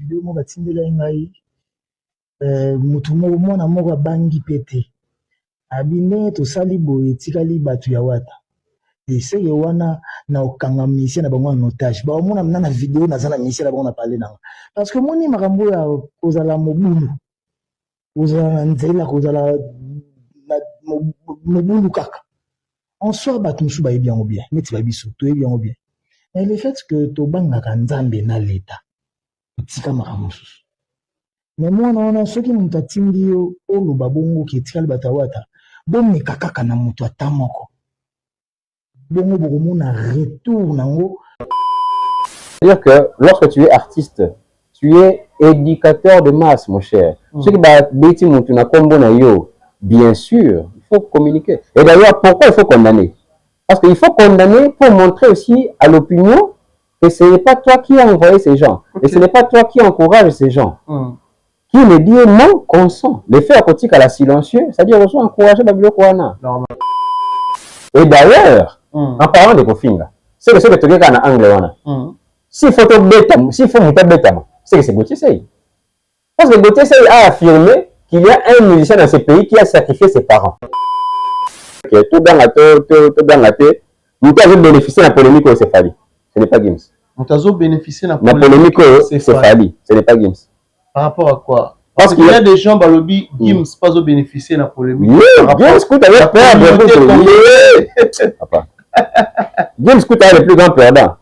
vidéo mo batindela ngai mutu moko mwana moko bangi pete abinde to sali boye tikali batu ya wata eseke wana na okanga mission na bango en otage ba mona na vidéo na zala mission na bango na parler nanga parce que moni makambo ya kozala mobulu kozala nzela kozala mobulu kaka en soi batu musu ba bien ou bien neti ba biso to bien ou bien mais le fait que to bangaka nzambe na leta tika makambo mususu mais mwana wana soki mutu atindi yo oloba bongo ki etikali bato wata bomeka kaka na mutu ata moko bongo bokomona retour nango. C'est-à-dire que lorsque tu es artiste, tu es éducateur de masse, mon cher. Ce qui va bêti mutu na kombo na yo, bien sûr, il faut communiquer. Et d'ailleurs, pourquoi il faut condamner? Parce qu'il faut condamner pour montrer aussi à l'opinion que ce n'est pas toi qui as envoyé ces gens. Et ce n'est pas toi qui encourage ces gens. Qui me dit non, consent. Les faits à côté à la silencieux, c'est-à-dire qu'ils sont encouragés à la. Et d'ailleurs, en parlant de Kofinga, c'est que ce que tu as en anglais. S'il faut te bêta, s'il faut monter bêta, c'est que c'est Gauthier Sey. Parce que Gauthier Sey a affirmé qu'il y a un musicien dans ce pays qui a sacrifié ses parents. Tout dans la tête, nous avons bénéficié de la polémique au Céphali. Ce n'est pas Gims. Nous avons bénéficié de la polémique au Céphali. Ce n'est pas Gims. Par rapport à quoi? Parce qu'il y a des gens, Balobi, Gims, pas au bénéficier de la polémique. Gims coûte avec peur. Gims coûte avec le plus grand perdant.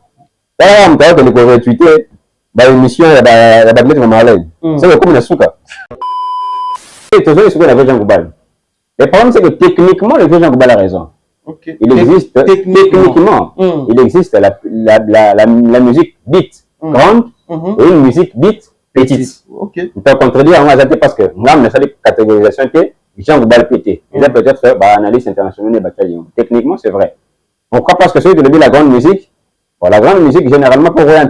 Là, on peut le retweeter. L'émission, il y a des lettres malades. C'est comme une souka. Et toujours, il y a des gens qui parlent. Le problème, c'est que techniquement, le gens qui a raison. Okay. Il existe, techniquement, il existe la musique dite grande et une musique dite petite. Okay. On peut contredire en moi parce que moi, je sais catégorisation que les gens qui ont pété. Ils ont peut-être fait analyse internationale. Techniquement, c'est vrai. Pourquoi? Parce que celui qui dit la grande musique, la grande musique, généralement, pour rien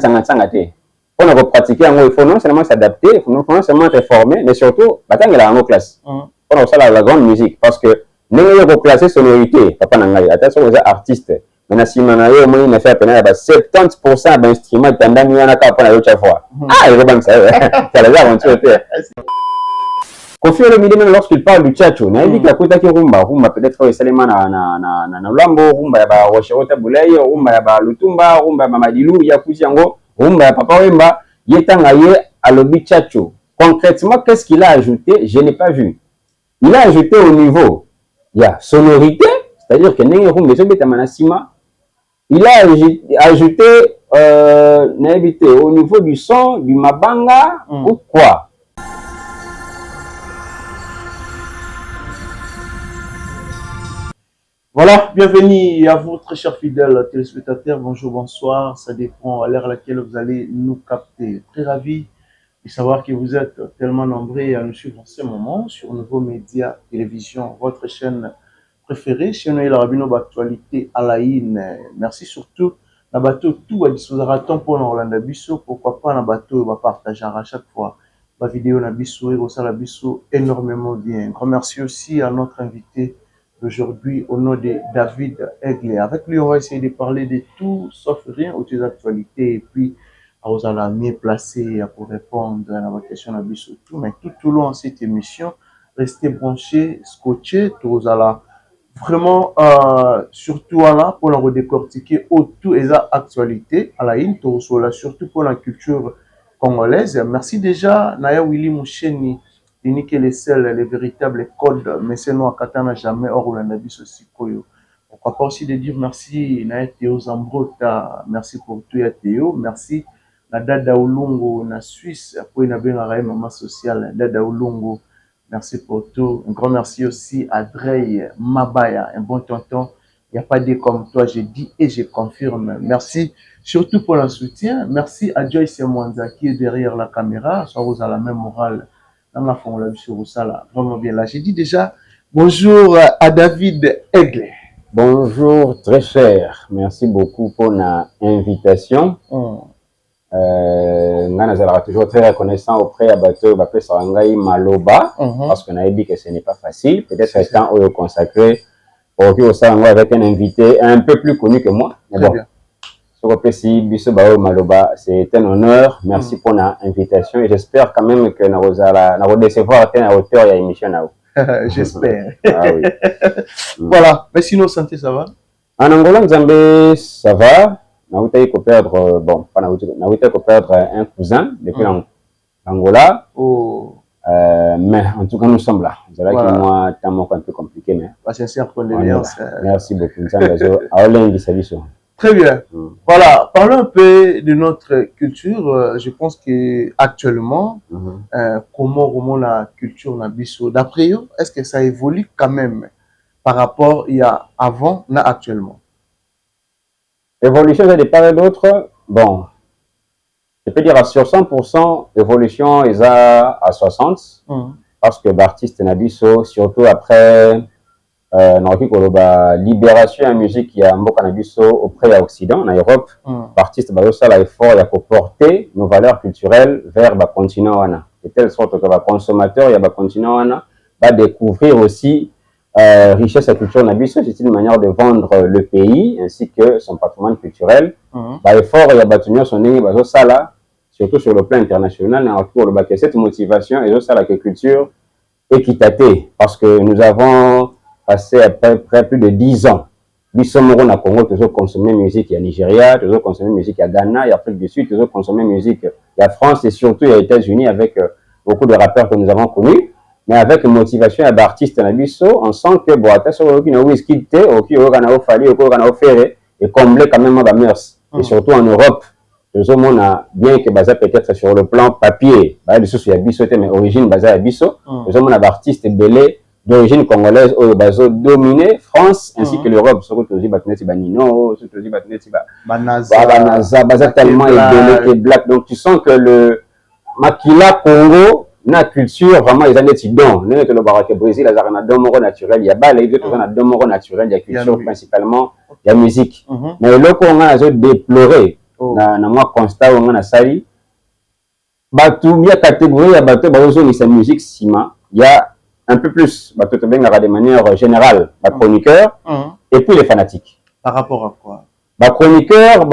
on a pratiquer, il faut non seulement s'adapter, il faut non seulement être formé, mais surtout, il a en classe. On a ça la grande musique parce que nous avons classé sonorité. Papa Nangaï, attention aux artistes. Maintenant, si Manayo, moi, il a fait à peine 70% d'instruments pendant qu'il y en a qu'à prendre l'autre fois. Ah, il est bon, ça. C'est la aventure. Kofi Olomide, même lorsqu'il parle du tchatcho, il dit qu'il y a Kota qui rumba peut-être Salema na Lambo, rumba ya ba Rocherota Boulay, rumba ya ba Lutumba, rumba ya Mamadilou, ya Kusiango, rumba ya Papa Wemba, Yetangaye, Alobi tchatcho. Concrètement, qu'est-ce qu'il a ajouté? Je n'ai pas vu. Il a ajouté au niveau, il y a sonorité, c'est-à-dire que il a ajouté au niveau du son, du mabanga, ou quoi? Voilà, bienvenue à vous, très chers fidèles téléspectateurs. Bonjour, bonsoir. Ça dépend à l'heure à laquelle vous allez nous capter. Très ravi de savoir que vous êtes tellement nombreux à nous suivre en ce moment sur Nouveau Média Télévision, votre chaîne préférée. Chaîne la Rabino Actualité à la IN. Merci surtout. Na bateau tout à disposer temps pour Orlando Bisso. Pourquoi pas na bateau va partager à chaque fois la vidéo na Bisso et ça la Bisso énormément bien. Grand merci aussi à notre invité d'aujourd'hui au nom de David Aigle. Avec lui, on va essayer de parler de tout sauf rien aux actualités et puis on allons mieux placé pour répondre à la question de Bisso tout. Mais tout au long de cette émission, restez branchés, scotchés, tout allons vraiment surtout là pour nous décortiquer autour des actualités à la ligne, surtout pour la culture congolaise. Merci déjà Naya Willy Moucheni, unique les seuls, les véritables codes, mais c'est nous à Katana jamais hors ou l'anabiso Sikoyo. Pourquoi pas aussi de dire merci Naya Théo Zambrota, merci pour tout ya Théo, merci na Dada Ulungu na Suisse pour une bien maman sociale Dada Ulungu. Merci pour tout. Un grand merci aussi à Drey Mabaya, un bon tonton. Il n'y a pas de comme toi, je dis et je confirme. Merci surtout pour le soutien. Merci à Joyce Mwanza qui est derrière la caméra. Ça vous a la même morale. Dans la fond, on l'a vu sur ça là. Vraiment bien là. J'ai dit déjà bonjour à David Aigle. Bonjour, très cher. Merci beaucoup pour l'invitation. Je serai toujours très reconnaissant auprès de Bateau Bapé Sarangai Maloba parce qu'on a dit que ce n'est pas facile. Peut-être un temps où il consacré pour que Sarangai avec un invité un peu plus connu que moi. Mais bon, C'est un honneur. Merci pour l'invitation et j'espère quand même que nous allons décevoir à hauteur de l'émission. J'espère. Ah oui. Voilà. Mais sinon, santé, ça va? En Angola, Nzambé, ça va. Nous avons perdre, un cousin depuis l'Angola. Oh. Mais en tout cas, nous sommes là. C'est vrai que moi, c'est un peu compliqué, mais. Sincère condoléance. Merci beaucoup. Très bien. Voilà, parlons un peu de notre culture. Je pense que actuellement, comment la culture n'a biso. D'après eux, est-ce que ça évolue quand même par rapport il y a avant et actuellement? Évolution de part et d'autre, bon, je peux dire à sur 100%, évolution est à 60%, parce que l'artiste n'a biso, surtout après la libération en musique qui a un cannabis auprès de l'Occident, en Europe, l'artiste a l'effort de porter nos valeurs culturelles vers le continent. De telle sorte que le consommateur et le continent va découvrir aussi richesse et culture nabis, c'est une manière de vendre le pays ainsi que son patrimoine culturel. L'effort et la son surtout sur le plan international, cette motivation et ça la culture équitative parce que nous avons passé à peu près plus de 10 ans. Nous sommes au Congo, toujours consommer musique à Nigeria, toujours consommer musique à Ghana, et Afrique du Sud, toujours consommer musique à France et surtout aux États-Unis avec beaucoup de rappeurs que nous avons connus. Mais avec une motivation d'artistes on sent que bon, et combler quand même la mœurs. Et surtout en Europe, nous avons bien que Baza peut-être sur le plan papier, mais origine Baza Abisso, nous avons des artistes belés d'origine congolaise au bazo dominé France ainsi que l'Europe surtout aussi Nino surtout aussi Banaza Baza tellement belé et black donc tu sens que le Makila Congo na culture vraiment les années tidon nous le Barak Brésil les arena domoro naturel il y a bas les autres na domoro naturel il y a culture principalement il y a musique mais le Congo a déploré na moi constat on a sali batu il y a catégorie ya bato bazo ni sa musique sima il y a un peu plus, de manière générale, chroniqueur, et puis les fanatiques. Par rapport à quoi? Chroniqueur,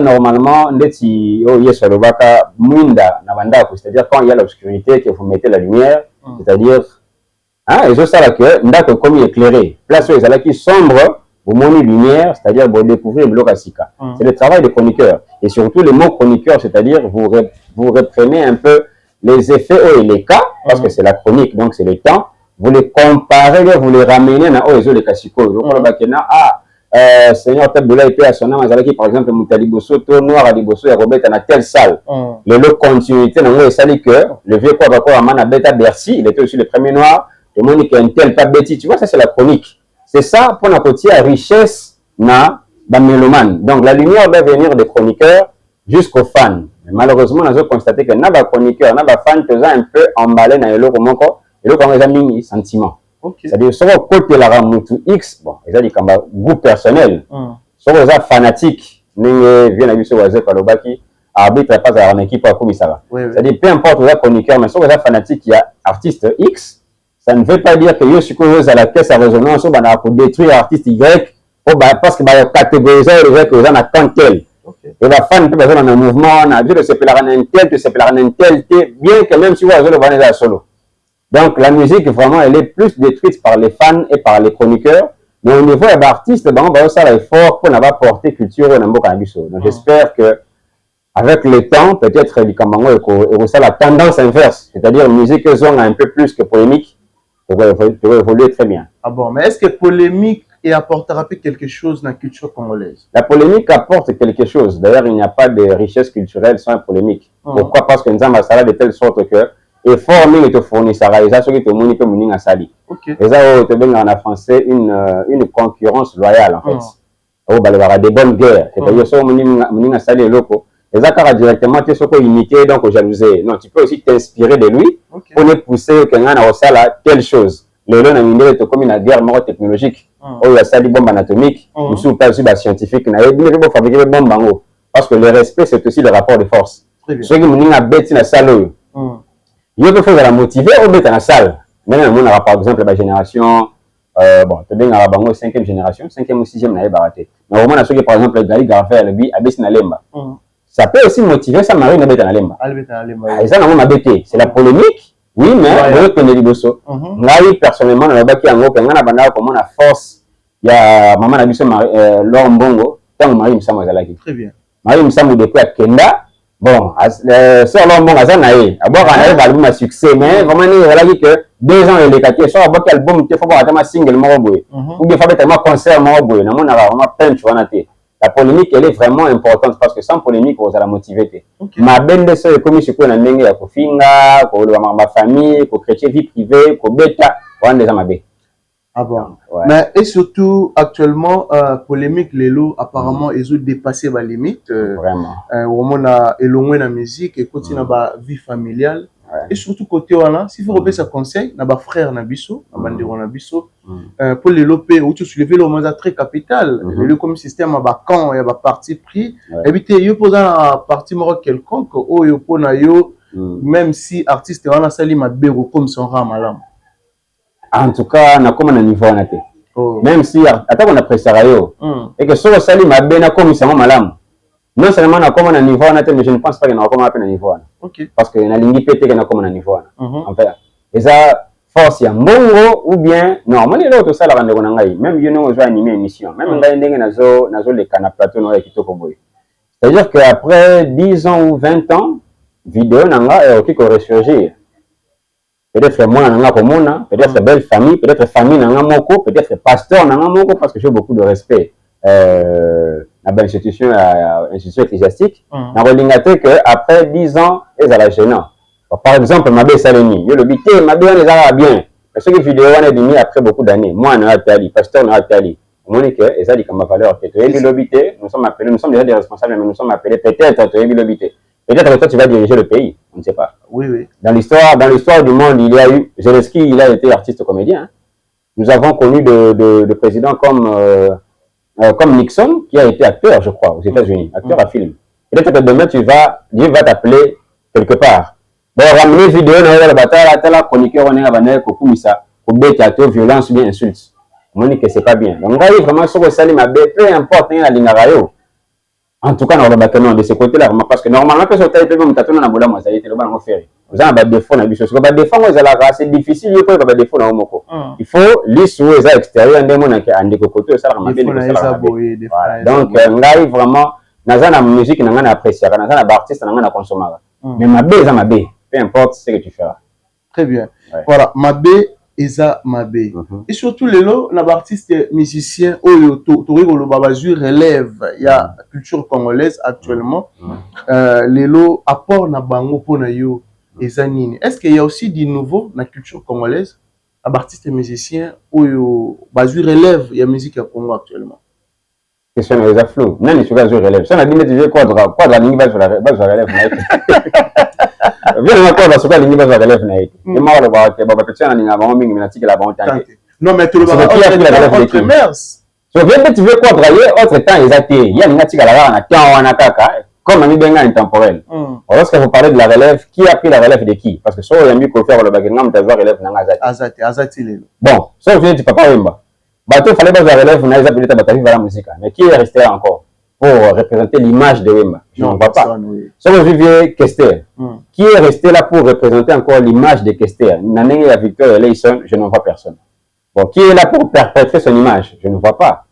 normalement, c'est-à-dire quand il y a l'obscurité, que vous mettez la lumière, c'est-à-dire, et ça, c'est que, comme il est éclairé, place où les qui sombre, vous montrez lumière, c'est-à-dire vous découvrez le bloc à Sika. C'est le travail des chroniqueurs. Et surtout, les mots chroniqueurs, c'est-à-dire vous reprenez un peu les effets et les cas, parce que c'est la chronique, donc c'est le temps. Vous les comparez, vous les ramenez dans les Kassiko. Donc, Seigneur Tabdoula était à son âme, par exemple, Moutaliboso, Noir à Liboso, et Robert dans telle salle. Le lot continuité, dans le sali que le vieux quoi, rapport à Manabeta Bercy, il était aussi le premier noir, le monde qui a une telle pas bêtise. Tu vois, ça c'est la chronique. C'est ça pour la côté à richesse, na, mélomane. Donc, la lumière va venir des chroniqueurs jusqu'aux fans. Mais malheureusement, on a constaté que n'a pas chroniqueur, n'a pas fan, tu as un peu emballé dans le lot comme encore. Et donc, on a mis sentiment. C'est-à-dire, sur le côté de la Ramoutou X, bon, ils ont dit comme goût personnel. Sur les fanatiques, ils viennent à lui sur le Kalobaki, arbitre pas à une équipe à commissariat. C'est-à-dire, peu importe les chroniqueurs, mais sur les fanatiques, il y a artiste X, ça ne veut pas dire que je suis à la caisse à résonance pour détruire l'artiste Y, parce que la catégorisation que vous avez tant tel. Et la fan peut être dans un mouvement, on a vu que c'est pour la un tel, bien que même si vous avez le vanilla solo. Donc, la musique, vraiment, elle est plus détruite par les fans et par les chroniqueurs. Mais au niveau des artistes, on va faire l'effort pour n'avoir porté culture au Nambo Cannabis. Donc, j'espère que, avec le temps, peut-être, les Kambango et la tendance inverse. C'est-à-dire, une musique qui sont un peu plus que polémique, pour évoluer très bien. Ah bon, mais est-ce que polémique apportera quelque chose dans la culture congolaise? La polémique apporte quelque chose. D'ailleurs, il n'y a pas de richesse culturelle sans polémique. Pourquoi? Parce que nous avons ça de telle sorte que et former et te fournir ça ça ce qui te monite à sali et ça te donne en français une concurrence loyale en fait il y aura des bonnes guerres c'est-à-dire ça monite à sali loco et ça car directement tu es imité donc jalouser non tu peux aussi t'inspirer de lui pour ne pousser quelqu'un à ça là telle chose le long na te comme une guerre technologique il y a sali bombe anatomique ou sous pas aussi scientifique na et pour fabriquer bombe bango parce que le respect c'est aussi le rapport de force ceux qui monite à bête na salo il faut la motiver au mettre dans la salle. Même on aura par exemple la génération bon, tu as bango 5e génération, 5e ou 6e n'a pas raté. Mais au moins, ceux qui, par exemple, Gali Garvey, le bi, Abès Nalemba. Ça peut aussi motiver sa marine Abès Nalemba. Et ça, non, c'est la polémique, oui, mais vous connaissez les bossos. Moi, personnellement, dans le baki en gros, quand on a bandé comme on a force, il y a maman a vu ce Laurent Bongo, tant que Marie Msamo Zalaki. Très bien. Marie Msamo depuis à Kenda. Bon, sur l'homme, bon, ça n'a eu. D'abord, on arrive à l'album à succès, mais vraiment, il y a que 2 ans, il est caté. Soit d'abord, l'album, il faut voir un single, ou des fois, un concert, on a vraiment plein de choses. La polémique, elle est vraiment importante parce que sans polémique, vous allez la motiver. Ma belle de ce comme je connais, il y a Kofinga, ma famille, chrétien, vie privée, bêta, on a déjà ma bête. Ah bon. Ouais. Mais et surtout actuellement polémique les lots apparemment ils ont dépassé ma limite vraiment on a élongé la musique et continue la vie familiale et surtout côté voilà s'il faut repérer sa conseil na ba frère na biso na bandiro na biso pour les lopé où tu soulever le moment très capital le comme système ba camp ya ba parti pris éviter yo poser un parti moro quelconque o yo pona yo même si artiste wana sali ma bero comme son ramalam. En tout cas, on a comme un niveau en été. Même si, attends, on a pressé et que sur le salut, ma belle a comme ça, malam. Non seulement on a comme un niveau en été, mais je ne pense pas qu'il y a comme un niveau. Parce qu'il y a une ligne pété qui a comme un niveau. En fait, et ça, force, il y a mongo ou bien, non, moi, il y a tout ça, la rende on même you know, on va animer une émission. Même on a une nazo les canapes plateau, on a qui tokoboy. C'est-à-dire qu'après 10 ans ou 20 ans, vidéo, on a ok qu'on ressurgir. Peut-être moi, peut-être belle famille, peut-être famille, peut-être pasteur, parce que j'ai beaucoup de respect dans l'institution ecclésiastique. Dans le que après 10 ans, ils ont la gênant. Par exemple, ma belle Salemi, je le dis, ma belle, on les a bien. Parce que les vidéos, on a dit après beaucoup d'années. Moi, on a été pasteur, on a été on est que, et ça dit comme ma valeur, que tu es l'obité, nous sommes appelés, nous sommes déjà des responsables, mais nous sommes appelés peut-être, tu es l'obité. Peut-être que toi, tu vas diriger le pays, on ne sait pas. Oui, oui. Dans l'histoire du monde, il y a eu, Zelensky, il a été artiste comédien. Hein. Nous avons connu de présidents comme Nixon, qui a été acteur, je crois, aux États-Unis, acteur à film. Peut-être que demain, Dieu va t'appeler quelque part. Bon, ramener vidéo dans la bataille, la chroniqueur, on est à Banel, Kokumisa, Kobet, violence, bien insulte. On dit que c'est pas bien. Donc, on va vraiment sur le salut, peu importe, la ligne à en tout cas, non, de ce côté-là, parce que normalement, quand on a été comme Tatouna Naboula, moi, ça a été le bon faire. Vous avez des défauts dans le parce que des défauts, c'est difficile, il faut avoir des défauts dans le moko. Il faut l'issue les extérieurs, des gens qui ont des cocottes, ça va bien. Donc, on arrive vraiment, dans la musique, on a apprécié, dans la artiste, on a consommé. Mais ma bé, ça ma bé, peu importe ce que tu feras. Très bien. Voilà, ma bé. Eza Mabé. Et surtout, les lots, l'artiste musicien, relève, il y a la culture congolaise actuellement. Les lots, apport na bango pour na yo, Eza Nini. Est-ce qu'il y a aussi du nouveau dans la culture congolaise? L'artiste musicien, relève, il y a la musique à Congo actuellement. Question de Eza Flou. Non, il faut relève. Ça, on a dit, tu veux quoi de la ligne base sur la relève. Viens encore dans ce cas, l'ingénieur va relève naït. Et moi, le voir que Baba Petit, on a dit avant, mais il a dit que la banque tanké. Non, mais tout le monde a dit que mers. So, viens tu veux quoi travailler autre temps, ils ont il y a une natique à la rana, on a kaka, comme un benga intemporel. Lorsque vous parlez de la relève, qui a pris la relève de qui? Parce que soit il y a mieux qu'on fait le bagagement, tu vas relève dans Azati. Bon, ça, vous tu papa Wimba. Bateau, fallait pas la relève, on a appelé ta bataille vers la musique. Mais qui est resté là encore? Pour représenter l'image de Wimba. Je ne vois pas. Sauf que Vivier Kester, qui est resté là pour représenter encore l'image de Kester. Nané et Victor Eleison, je ne vois personne. Bon, qui est là pour perpétrer son image? Je ne vois pas.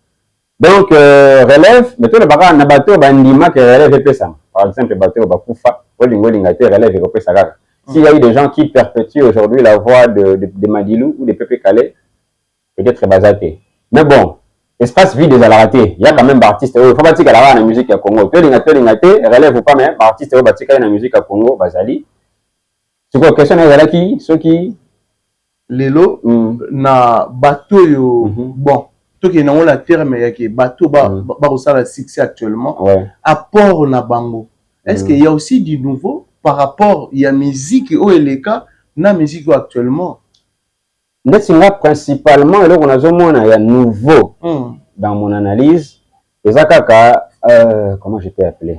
Donc, relève, mais tout le bagarre, na bateau, bandima qui relève et ça. Par exemple, le bateau, Bakoufa, relève et repère ça. S'il y a eu des gens qui perpétuent aujourd'hui la voix de Madilou ou de Pépé Calais, peut-être basaté. Mais bon, espace vide des raté. Il y a quand même des artistes. Il faut pas dire qu'il y a la musique à Congo. Tu relève ou pas, mais artistes qui ont la musique à Congo, Bazali. C'est quoi la question est qui ceux qui les lots na bateau bon tout qui est dans la terre mais il y a bateau ça la succès actuellement apport na bango. Est-ce qu'il y a aussi du nouveau par rapport il y a musique où est les cas na musique actuellement? Principalement, et là, on a il y a nouveau dans mon analyse. Et ça, comment je peux appeler?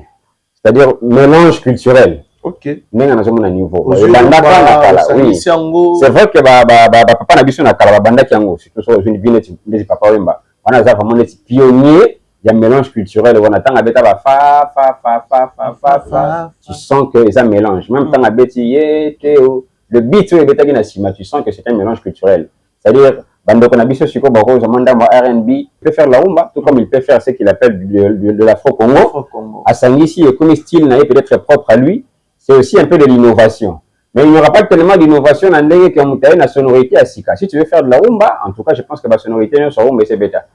C'est-à-dire mélange culturel. Ok. Ndenge nazomona niveau. Oui. C'est vrai que papa na biso na kala bandaki yango surtout so je viens de papa wemba. On a vraiment des pionniers, il y a un mélange culturel on attend à beta fa. Tu sens que ça mélange même temps à beti le beat est beta na sima tu sens que c'est un mélange culturel. C'est-à-dire bando qu'on a biso siko bako zamanda mo R&B peut faire la rumba tout comme il peut faire ce qu'il appelle de l'afro-congo. À Sangisi et comme style n'a peut-être propre à lui. C'est aussi un peu de l'innovation. Mais il n'y aura pas tellement d'innovation dans la sonorité à Sika. Si tu veux faire de la rumba, en tout cas, je pense que la sonorité n'est pas rumba, c'est bêta.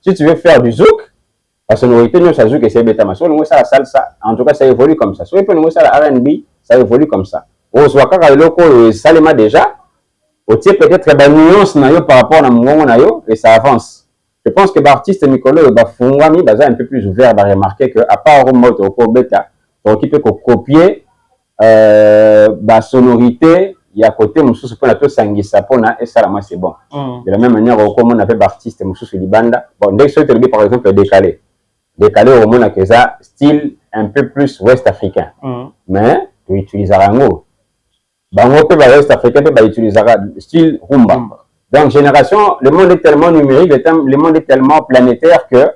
Si tu veux faire du zouk, la sonorité n'est pas zouk et c'est bêta. Mais si tu veux faire la salsa, en tout cas, ça évolue comme ça. Si tu veux faire la R&B, ça évolue comme ça. Au Zwaka, le Salema déjà, au tiers peut-être la nuance par rapport à mon et ça avance. Je pense que l'artiste Mikolo Bafungami est un peu plus ouvert à remarquer qu'à part rumba, au bêta, qui peut copier sonorité il y a côté mususu pour la to sangisa pona et ça là moi c'est bon de la même manière comme on appelle artiste mususu libanda bon dès que ça te dit par exemple décalé au moins que ça style un peu plus ouest africain mais tu utiliseras rango bango pe ba ouest africain pe ba utilisera style rumba donc génération le monde est tellement numérique le monde est tellement planétaire que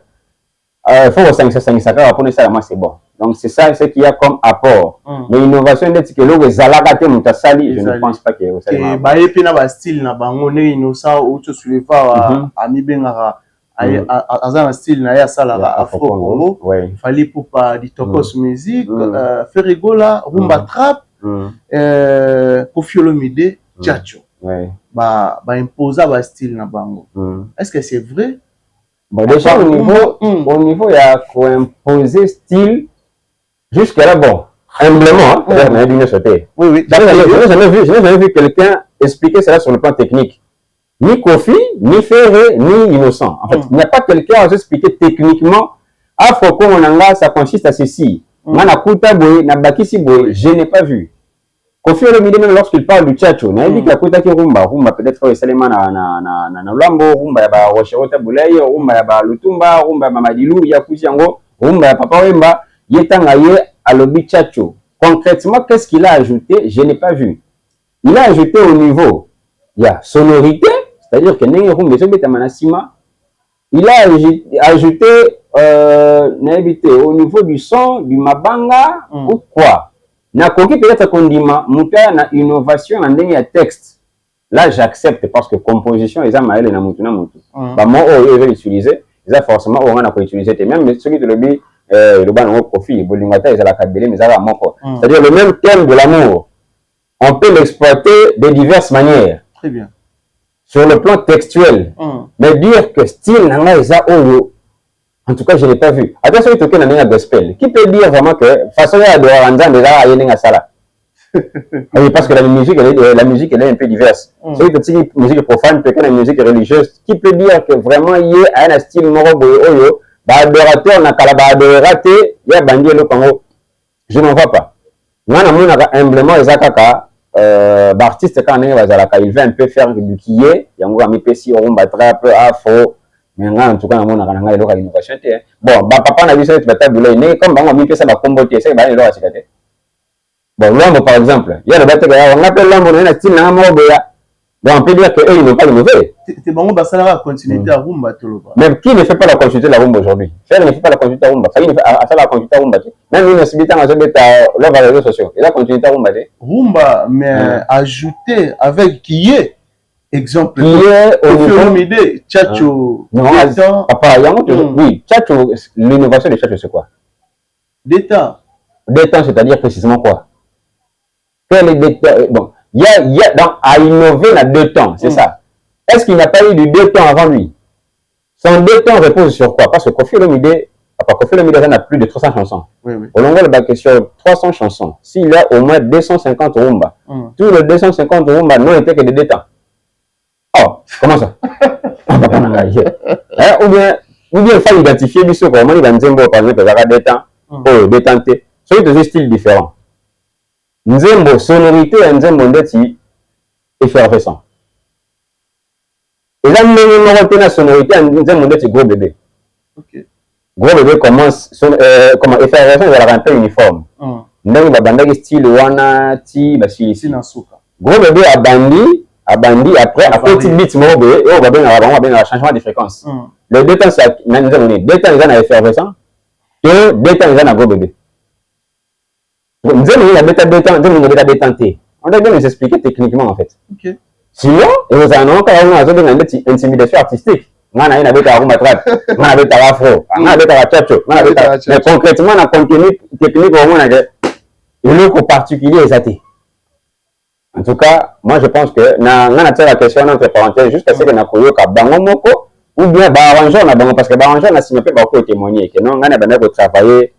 faut sangisa pour ça là moi c'est bon. Donc c'est ça ce qu'il y a comme apport. Mais l'innovation est que l'eau zalagate mutasali, je ne pense pas que vous savez. Bah et puis na ba style na bango ne innocent ou tu suivre pas ami bengara azan style na ya sala afro congo. Il fallait pour pas di tokos musique faire rigola rumba trap Koffi Olomide Tchatcho. Ba imposer ba style na bango. Est-ce que c'est vrai? Bon déjà au niveau il y a quoi imposer style. Jusque-là, bon, humblement, oui. Je n'ai jamais vu quelqu'un expliquer cela sur le plan technique. Ni Koffi, ni Ferré, ni Innocent. En fait, il n'y a pas quelqu'un à expliquer techniquement. Afro-Congo, ça consiste à ceci. Je n'ai pas vu. Koffi Olomide, même lorsqu'il parle du Tchatcho, il a dit qu'il y a rumba peut-être Salema na Lambo, rumba ya Rocherota Boulay, rumba ya Lutumba, rumba ya Mamadilou, Yakusiango, rumba ya Papa Wemba. À l'obi Tchatcho. Concrètement, qu'est-ce qu'il a ajouté? Je n'ai pas vu. Il a ajouté au niveau, il y a sonorité, c'est-à-dire que il a ajouté au niveau du son, du mabanga, ou quoi. N'a peut-être qu'on dit na innovation en dernier texte. Là, j'accepte parce que composition, ils ont maël et namutu. Bah, moi, ils veulent utiliser, ils ont forcément, on a utiliser. Même celui de l'obi, le ban au profit, c'est-à-dire le même thème de l'amour. On peut l'exploiter de diverses manières. Très bien. Sur le plan textuel. Mais dire que style en tout cas, je ne l'ai pas vu. Attention, il y a un gospel. Qui peut dire vraiment que façon de sala? Oui, parce que la musique elle est un peu diverse. Celui qui dit musique profane, peut-être la musique religieuse. Qui peut dire que vraiment il y a un style morobo adorateur na kala adoraté ya bandie le Congo je n'en vois pas ngana mona humblement ezakaka artiste quand ndenge bazalaka il veut un peu faire du kié yango ami pesi rumba trap afro mais ngana en tout cas na mona kana ngai loka innovation te bon ba papa na biso tu tabula ne comme bango ami pesa ba combo te c'est ba le loka sikate bon Lambo par exemple il y a le bateka ya on appelle Lambo na style na mobo ya. Donc on peut dire qu'eux, ils n'ont pas innové. C'est bon, ça va continuer à rumba. Mais qui ne fait pas la continuité de la rumba aujourd'hui? Faire ne fait pas la continuité de la rumba. Ça ne fait pas la continuité de la rumba. Même une activité dans les réseaux sociaux. Il a continuité de la rumba. Rumba, mais ajouter avec qui est exemple. Qui est au niveau Tchatcho. Non, papa, oui, Tchatcho, l'innovation de Tchatcho, c'est quoi? D'état. D'état, c'est-à-dire précisément quoi? Quel est l'état? Bon. Il y a donc à innover dans 2 temps, c'est ça. Est-ce qu'il n'y a pas eu du 2 temps avant lui? Son 2 temps repose sur quoi? Parce que Koffi Olomide a plus de 300 chansons. Oui. Au long de la question, 300 chansons. S'il y a au moins 250 rumba, tous les 250 rumba n'ont été que de 2 temps. Oh, comment ça? Ou bien il faut identifier du comment il va dire par exemple, il y aura 2 temps, 2 temps. C'est deux styles différents. Nzembo sonorité et Nzembo ndeti effervescent. Et là, nous avons la sonorité Nzembo ndeti gros bébé. Ok. Gros bébé commence, comment effervescent, il va un peu uniforme. ndenge babandaki style wana ti basilisi na suka gros bébé abandi après petit beat moko boye oyo babengaka changement de fréquence le deux temps deux temps eza na effervescent to deux temps eza na gros bébé nzembo na beta deux temps nzembo na beta deux temps te on doit bien nous expliquer techniquement en fait sinon ezala na kaka ngo azobenga ndeti intimidation artistique ngana ye nabetaka rumba trap ngana nabetaka afro ngana nabetaka chacho ngana nabetaka mais concrètement na contenu technique omona ke eloko particulier eza te. En tout cas, moi je pense que ngana tia la question entre parenthèses jusqu'à ce que na koyoka bango moko ou bien ba arrangeur na bango parce que ba arrangeur na signé pe ba ko témoigner que non ngana bana ko travailler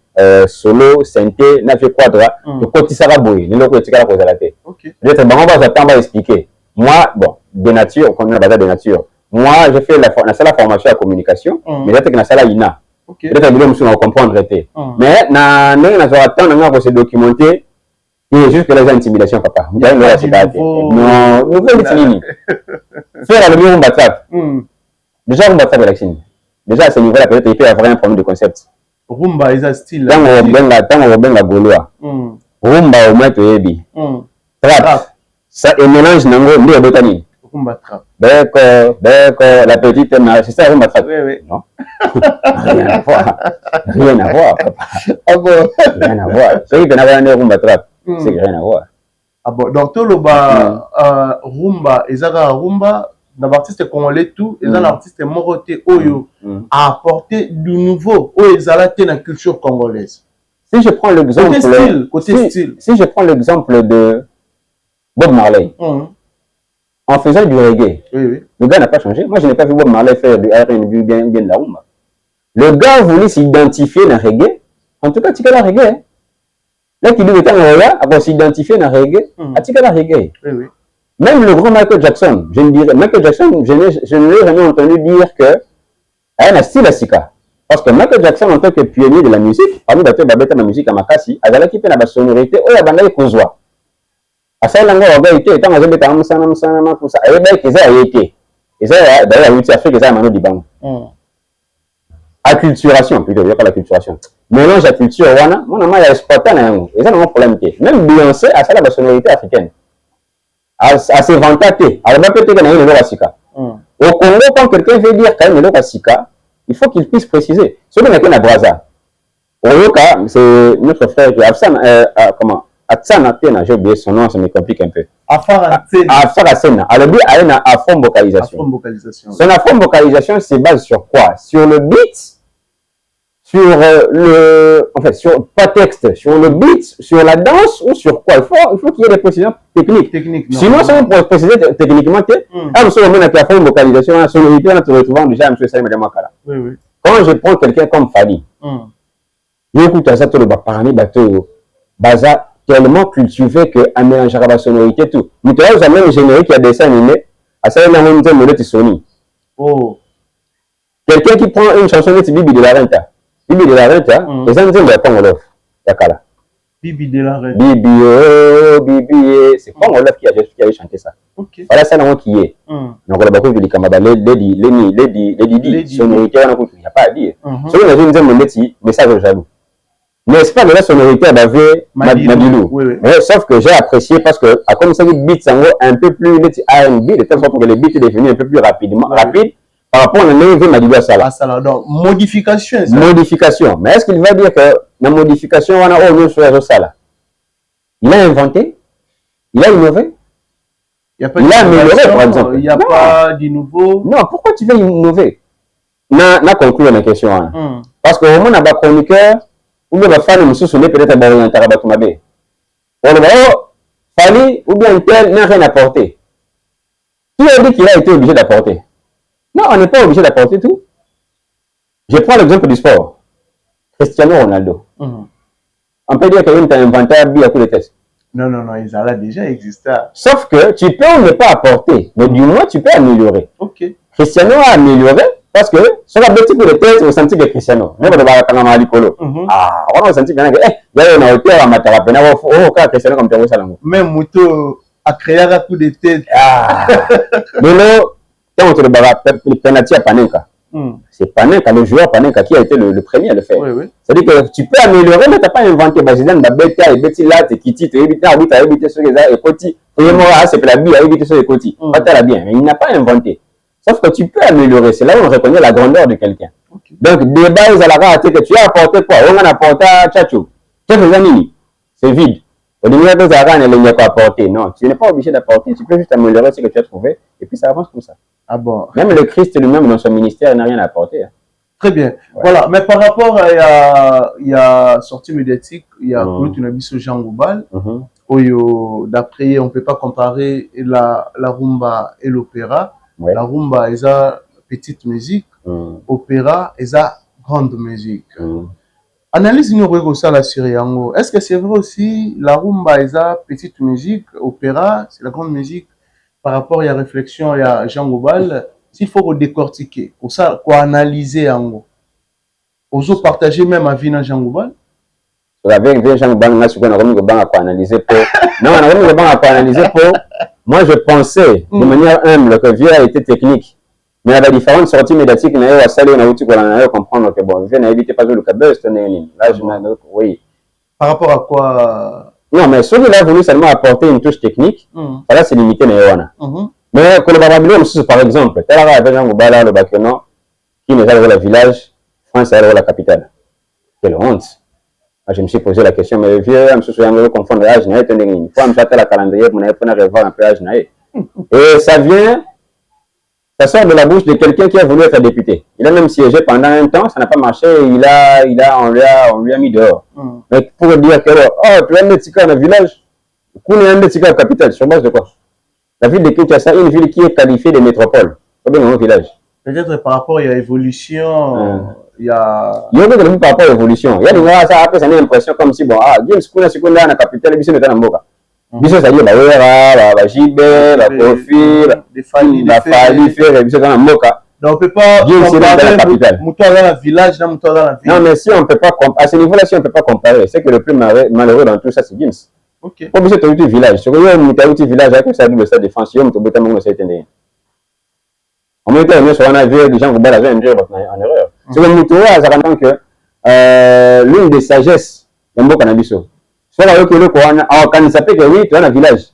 solo synthé na fait quadra to kotisaka boye leloko etikala ko zala te. Peut-être bango ba attendre expliquer. Moi bon, de nature, on a bazar de nature. Moi, j'ai fait la formation à communication, mais j'ai fait la salle INA. Peut-être que vous comprendre. Mais na attendre se documenter. Et juste que les intimidations, papa. Non, nous voulons faire le mieux, on va trap. Déjà, on va trap l'action. Déjà, à ce niveau-là, peut-être qu'il peut y avoir un problème de concept. Rumba, ils ont style. Tant on va bien la Gaulois. Rumba, au moins, tu es bien. Trap. Ça, et mélange, nango, ndi botani. Rumba trap. D'accord, la petite, c'est ça, rumba trap. Oui. Non. Rien à voir, papa. Ah bon? Rien à voir. Celui qui n'a pas un rumba trap, c'est rien à voir. Ah bon, donc tout le rumba, ils ont rumba, l'artiste congolais tout, ils ont l'artiste moroté Oyo a apporté du nouveau, où ils ont la culture congolaise. Si je prends l'exemple, côté style. Si je prends l'exemple de Bob Marley, en faisant du reggae, le gars n'a pas changé. Moi, je n'ai pas vu Bob Marley faire du R&B bien de la rumba. Le gars voulait s'identifier dans le reggae. En tout cas, tu la reggae. Là, qui dit le temps là, après s'identifier dans le reggae, tu la reggae. Même le grand Michael Jackson, je ne dirais, Michael Jackson, je n'ai jamais entendu dire que elle a un style à Sika. Parce que Michael Jackson, en tant que pionnier de la musique, parmi les babette la musique à Makassi, elle a quitté la sonorité, oh, elle a kozwa. Asa lango oga ite tant azombe ta musana makusa eba keza yeke eza d'ailleurs outil afrique eza mano dibango acculturation plutôt pas l'acculturation mélange la culture wana mona ma ya exploiter na yango eza na problème te même Beyoncé a ça la sonorité africaine a se vanter alors ba peut-être na yelo basika au Congo quand quelqu'un veut dire quand yelo basika il faut qu'il puisse préciser ce qu'on a na Brazza Oyoka c'est notre frère qui a ça comment Atsana Tena, j'ai oublié son nom, ça me complique un peu. Afara Sena. Alors, il y a une afro-vocalisation. Son afro-vocalisation se base sur quoi? Sur le beat, sur pas texte, sur le beat, sur la danse ou sur quoi? Il faut qu'il y ait des précisions techniques. Sinon, si on peut préciser techniquement, quand la sonorité, on se retrouve déjà à M. Saïm Makala. Quand je prends quelqu'un comme Fadi, j'écoute ça, tout le parmi bateau, baza, tellement cultivé que a mélangé la sonorité tout. Nous avons jamais un générique qui a dessin animé à ça il y a un modèle Sony. Oh. Quelqu'un qui prend une chanson de Bibi de la Renta. Bibi de la Renta, les gens disent Congolof. Yakala. Bibi de la Renta. Bibi, c'est Congolof qui avait chanté ça. OK. Voilà ça là qui est. Donc on a beaucoup de Kamaba les sonorités on a pas à dire. Celui là je disais mon message au jaloux. N'est-ce pas de la sonorité à Bavé Madilou? Sauf que j'ai apprécié parce que, à comme ça, les beats sont un peu plus R&B, de telle sorte que les beats est devenu un peu plus rapide par rapport à l'enlevé Madilou à Sala. Donc, modification. Modification. Mais est-ce qu'il va dire que la modification, on a au mieux sur la Sala? Il a inventé? Il a innové? Il a amélioré, par exemple. Il n'y a pas de nouveau. Non, pourquoi tu veux innover? Na conclure la question. Parce qu'au moment où on a un chroniqueur, ou bien la femme me soucier peut-être à un tarabatumabé. Fali ou bien tel n'a rien apporté. Qui a dit qu'il a été obligé d'apporter? Non, on n'est pas obligé d'apporter tout. Je prends l'exemple du sport. Cristiano Ronaldo. On peut dire qu'il y a un inventaire à tous les tests. Non, ils ont déjà existé. Sauf que tu peux ne pas apporter, mais du moins tu peux améliorer. Ok. Cristiano a amélioré. Parce que sur la petite pour les tests, on sentit que Cristiano. Même dans la Panama Licolo. Ah, on a senti que il y a une hauteur à Matarapena. Oh, Cristiano comme Théo Salango. Même Mouto a créé un coup de tête. Ah. Mais là, quand on te le barra, le penalty à Panenka. C'est Panenka, le joueur Panenka qui a été le premier à le faire. Oui. C'est-à-dire que tu peux améliorer, mais tu n'as pas inventé. Bazidane, Babeta, et Betty Lat, et Kitty, tu as évité sur les et Koti. Tu es c'est la vie, évité sur les Koti. Pas t'as bien, mais il n'a pas inventé. Sauf que tu peux améliorer. C'est là où on reconnaît la grandeur de quelqu'un. Okay. Donc, des bases à la rate que tu as apporté quoi? On a apporté à Tchatchou. C'est vide. Au début, il n'y a pas apporté. Non, tu n'es pas obligé d'apporter. Tu peux juste améliorer ce que tu as trouvé. Et puis, ça avance comme ça. Ah bon? Même le Christ lui-même, dans son ministère, n'a rien à apporter. Très bien. Ouais. Voilà. Mais par rapport à il y a sortie médiatique, il y a Kouloutunabiso Jean Goubal. D'après, on ne peut pas comparer la rumba et l'opéra. Ouais. La rumba, est a petite musique. Opéra, est a grande musique. Analyse nous ça la sur Yango. Est-ce que c'est vrai aussi la rumba est a petite musique, opéra, c'est la grande musique par rapport à la réflexion à Jean Goubal, s'il faut décortiquer, pour ça, quoi analyser Yango. Oso partager même à Vina Jean Goubal. Avec Jean Goubal, on a quoi analyser pour. Non, on a quoi analyser pour. Moi, je pensais de manière humble que Vieux a été technique. Mais il y a différentes sorties médiatiques, on a comprendre que bon, je n'invite pas le cabez, là, je oui. Par rapport à quoi? Non, mais celui là a voulu seulement apporter une touche technique, là, c'est limité, mais que le Babylone, par exemple, tel avec Jean Goubala, le Bakenon, qui n'est pas le village, France est la capitale. Quelle honte! Je me suis posé la question, mais Vieux, je me suis souviens de confondre l'âge, il faut me chatter la calendrier pour revoir un peu l'âge. Et ça vient. Ça sort de la bouche de quelqu'un qui a voulu être député. Il a même siégé pendant un temps, ça n'a pas marché, on lui a mis dehors. Mais pour dire que, oh, tu as un mética dans le village, tu as un mética au capital, sur base de quoi? La ville de Kinshasa, une ville qui est qualifiée de métropole, pas bien dans le village. Peut-être par rapport à l'évolution, il y a... Il y a des par rapport à l'évolution. Il y a des gens, ça après, ça a une impression comme si, bon, James Kuna, c'est qu'on a dans la capitale, et puis c'est dans Mboka. Biso ça dit ba wera ba jibe ba kofi ba fali faire biso dans Mboka. Donc on peut pas comparer Moutoua dans la village dans Moutoua dans la ville. Non mais si on peut pas à ce niveau-là si on peut pas comparer, c'est que le plus malheureux dans tout ça c'est James. OK. Comme biso tu village, sur yo Moutoua village avec ça double stade défense, yo Moutoua Botamongo ça était. En même temps, nous sur un avion des gens qui ont en erreur. C'est que Moutoua ça rend que l'une des sagesses de Mboka na biso. Soit là que le Koana, quand il s'appelle que oui, tu es dans le village.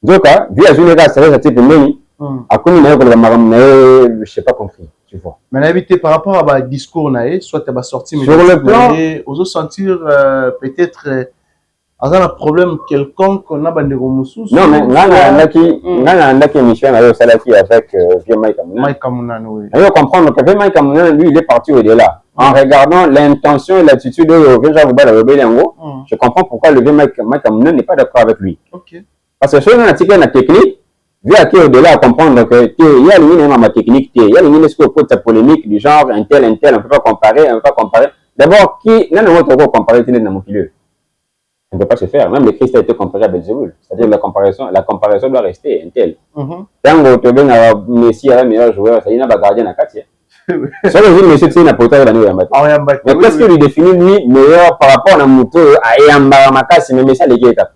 Donc, village une gars, ça type de meni. À combien de je sais pas compris, tu vois. Mais l'invité par rapport à discours naïe, soit tu as sorti sur le plan, aux sentir peut-être un problème quelconque qu'on a bandé au Moussous. Non, mais là qui émission avec Salafi avec Vieux Mike Kamounan. Mike Kamounan, oui. Il faut comprendre que Vieux Mike Kamounan, lui, il est parti au-delà. En regardant l'intention et l'attitude de Jean Goubala Robelengo, je comprends pourquoi le vieux Mike Kamounan n'est pas d'accord avec lui. Okay. Parce que si on a la technique, vu à qui au-delà à comprendre qu'il y a une technique, il y a une polémique du genre un tel, on ne peut pas comparer, D'abord, qui n'a pas comparé dans mon milieu? On ne peut pas se faire. Même le Christ a été comparé à Belzéboul. C'est-à-dire la comparaison doit rester un tel. Quand tu as Messi à un meilleur joueur, ça y est, il y a un gardien à 4. Ça veut dire monsieur tu na pota na niwe mbata. Mais qu'est-ce que lui définit lui meilleur par rapport à Muto à Yamba Makasi mais ça les gars.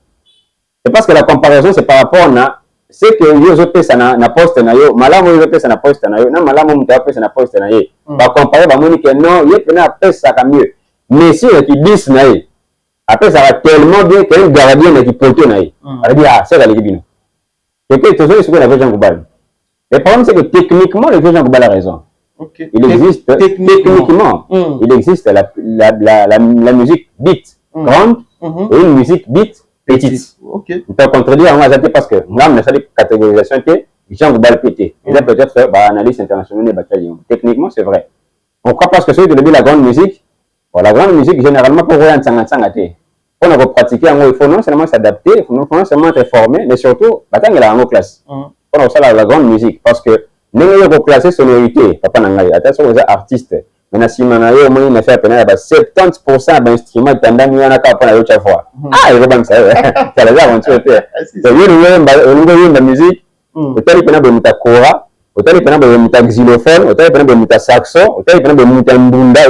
C'est parce que la comparaison c'est par rapport à c'est que yo zo pesa na poste na yo, malamu yo pesa na poste na yo, na malamu mta pesa na poste na ye. Ba comparer ba moni que non, yo pena pesa ka mieux. Mais si qui 10 na ye. Après ça va tellement bien qu'un gardien qui poto na ye. Elle dit ah, c'est la libino. Et que tout ça c'est ce qu'on avait Jean Goubal. Le problème c'est que techniquement le Jean Goubal a raison. Okay. Il existe techniquement, il existe la musique beat grande et une musique beat petite. Okay. On peut contredire parce que nous avons cette catégorisation que Jean Goubal pété. Il a peut-être analyse internationale des batailles. Techniquement, c'est vrai. Pourquoi? Parce que celui qui dit la grande musique, la grande musique, généralement, pour rien pour pratiquer, il faut non seulement s'adapter, il faut non seulement être formé, mais surtout, il y a en classe. Pour ça, la grande musique, parce que nous avons classé sonorité, papa nangai, attention aux artistes. Maintenant, si manayo, moi, il a fait 70% d'instruments, pendant qu'il y en a qu'à prendre l'autre fois. Ah, il va ça, ça les a rentrés. C'est au niveau de la musique, autant il peut y avoir de kora, autant il peut y avoir de xylophone, autant il peut y avoir de saxon, autant il peut y avoir de mbunda.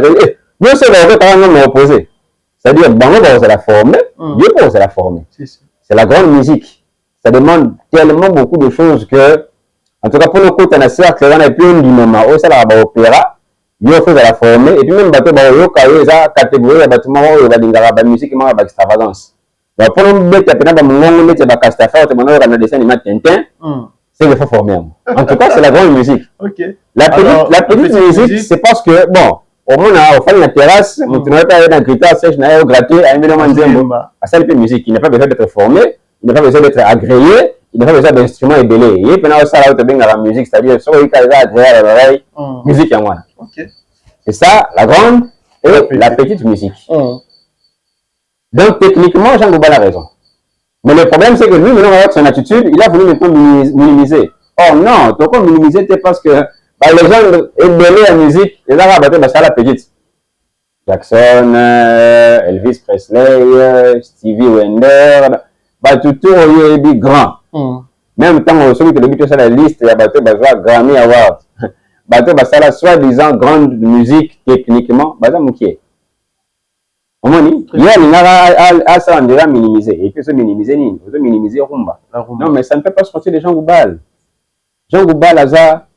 Nous, c'est le par exemple opposé. C'est-à-dire, Bango, c'est la forme, Dieu, c'est la forme. C'est la grande musique. Ça demande tellement beaucoup de choses que, en tout cas, pour le coup, tu as un cercle, on a plus un moment, ça là, opéra, il faut la former et puis même bateau la catégorie de bâtiment où il va dire la musique qui extravagance. Donc pour nous mettre à peine mon mettre à Castafa ou te dessin animé Tintin, c'est le faut former. En tout cas, c'est la grande musique. OK. La petite musique, c'est parce que bon, au moins on fait la terrasse, on ne va pas aller dans le critère sèche, on va gratter à un million de ça c'est musique, il n'a pas besoin d'être formé, il n'a pas besoin d'être agréé, il n'a pas besoin d'instruments ébélés. Et puis là, ça là où tu la musique, c'est-à-dire sur les cas agréé à l'oreille, musique en moi. OK. C'est ça, la grande et la petite musique. Donc, techniquement, Jean Gouba a raison. Mais le problème, c'est que lui, maintenant, avec son attitude, il a voulu maintenant minimiser. Oh non, tu peux minimiser parce que les gens ébélés à la musique, ils ont rabattu la petite. Jackson, Elvis Presley, Stevie Wonder, tout est grand. Même temps, celui qui a mis sur la liste, il y a battu Grammy Award. Bateau basala soi-disant grande musique techniquement baza mukie omoni ya linga ça on dirait minimiser et puis se minimiser nini on minimiser rumba non mais ça ne peut pas sortir des Jean Goubal aza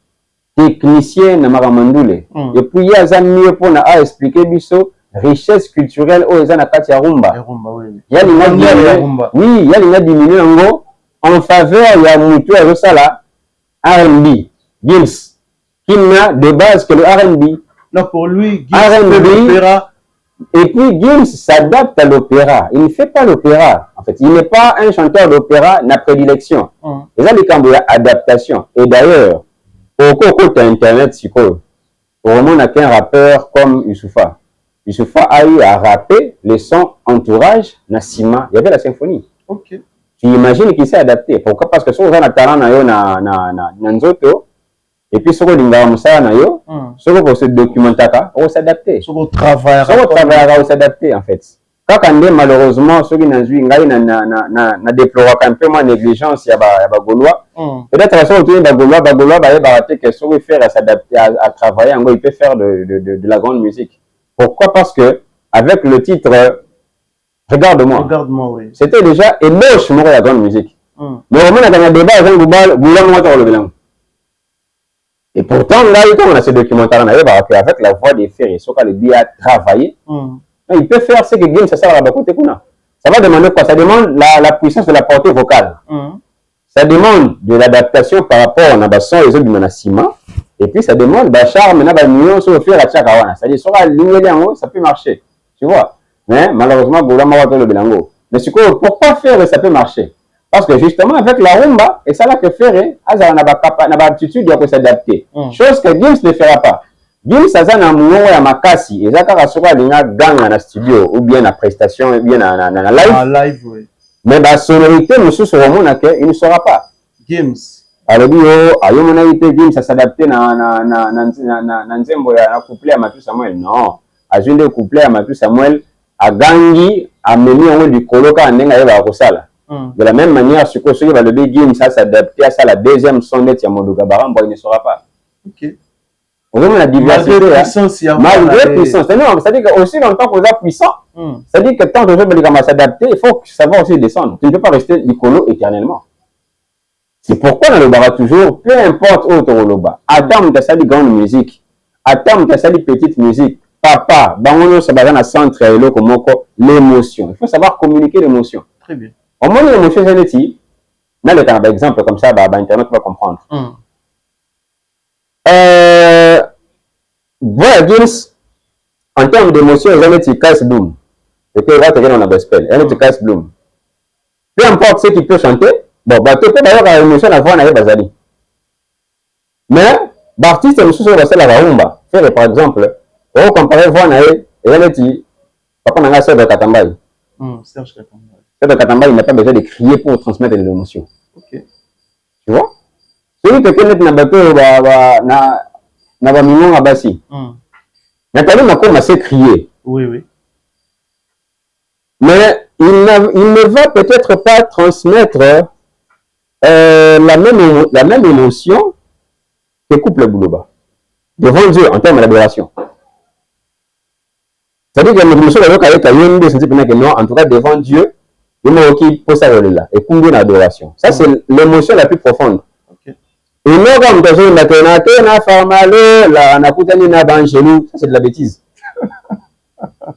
technicien na makamandule et puis ya za mieux pour na expliquer biso richesse culturelle o eza na kati ya rumba ya linga diminuer ngo en faveur ya mutu ya sala R&B Gims qui n'a de base que le R&B. Non, pour lui, Gims fait l'opéra. Et puis Gims s'adapte à l'opéra. Il ne fait pas l'opéra. En fait, il n'est pas un chanteur d'opéra, n'a prédilection. Et ça, il y a adaptation. Et d'ailleurs, au cours d'Internet, vraiment, on n'a qu'un rappeur comme Youssoufa. Youssoufa a eu à rapper les sons entourage, Nassima. Il y avait la symphonie. Ok. Tu imagines qu'il s'est adapté. Pourquoi? Parce que si on a na Nzoto, et puis, si on a se documenter, on va s'adapter. Si on travaille, on va s'adapter, en fait. Quand on est malheureusement, ceux qui n'ont déploré un peu moins négligence, il y a Gaulois. Peut-être que si on a Gaulois, il va rater que si on veut faire à s'adapter, à travailler, il peut faire de la grande musique. Pourquoi? Parce que, avec le titre Regarde-moi, oui. C'était déjà éloge de la grande musique. Mais au moins, on a un débat avec Gaulois, et pourtant, là, quand on a ce documentaire, on arrive avec la voix des frères, ce qu'il dit à travailler, il peut faire ce que Gims ça va côté. Ça va demander quoi? Ça demande la puissance de la portée vocale. Ça demande de l'adaptation par rapport à la son et autres menacements. Et puis ça demande de charme, sur le faire à Tchakawana. C'est-à-dire, sur la ligne ça peut marcher. Tu vois? Mais malheureusement, Goula m'a le Belango. Mais pourquoi faire ça peut marcher? Parce que justement, avec la rumba, et ça là que faire, Azar n'a pas l'aptitude de s'adapter. Chose que Gims ne fera pas. Gims, ça n'a pas makasi. Et ça, quand il y a gang dans le studio, ou bien la prestation, ou bien dans la live. Oui. Mais la sonorité, monsieur, sur le monde, il ne saura pas. Gims. Alors, Gims, ça s'adapter dans Nzembo, à coupler à Mathieu Samuel. Non. À jouer de coupler à Mathieu Samuel, à Gangi, à mener du coloca en Nenga à Rosala. De la même manière, ce que celui qui va le Gims, ça s'adapter à ça, la deuxième sonnette, il y a Mondo Gabaram, il ne saura pas. Ok. Vraiment la diversité. Malgré puissance, malgré puissance. C'est-à-dire qu'aussi longtemps qu'on est puissant, c'est-à-dire que tant que je veux s'adapter, il faut savoir aussi descendre. Tu ne peux pas rester l'icolo éternellement. C'est pourquoi dans le bar toujours, peu importe où tu es bas, à terme tu as dit grande musique, à terme tu as dit petite musique, papa, bangono ça va dans le centre l'émotion. Il faut savoir communiquer l'émotion. Très bien. Au moins l'émotion c'est l'éthique. Dans le cas d'exemple comme ça, Internet va comprendre. Voilà, Gims, en termes d'émotion, il y a un petit casse bloom. Et puis, il va te dire dans la gospel. Il y a un petit casse bloom. Peu importe ce qu'il peut chanter, bon, tu peux d'ailleurs avoir l'émotion à voir dans les Bazali. Mais, l'artiste, il y a la rumba. Faire par exemple, on va comparer voir dans les, il y a un petit, papa n'a pas de Katambaï. Serge Katambaï. Serge Katambaï, il n'a pas besoin de crier pour transmettre de l'émotion. Ok. Tu vois? Celui qui connaît na bateau na ba mignon à Bassi. Nathalie m'a commencé à crier. Oui, oui. Mais il ne va peut-être pas transmettre la même émotion que couple Bouloba. Devant Dieu, en termes d'adoration. C'est-à-dire que l'émotion en tout cas devant Dieu, il m'a qui pour ça là. Et combien d'adoration. Ça, c'est l'émotion la plus profonde. Et non, comme tu as dit, na farmalo, la nakutani na banjelou, ça c'est de la bêtise.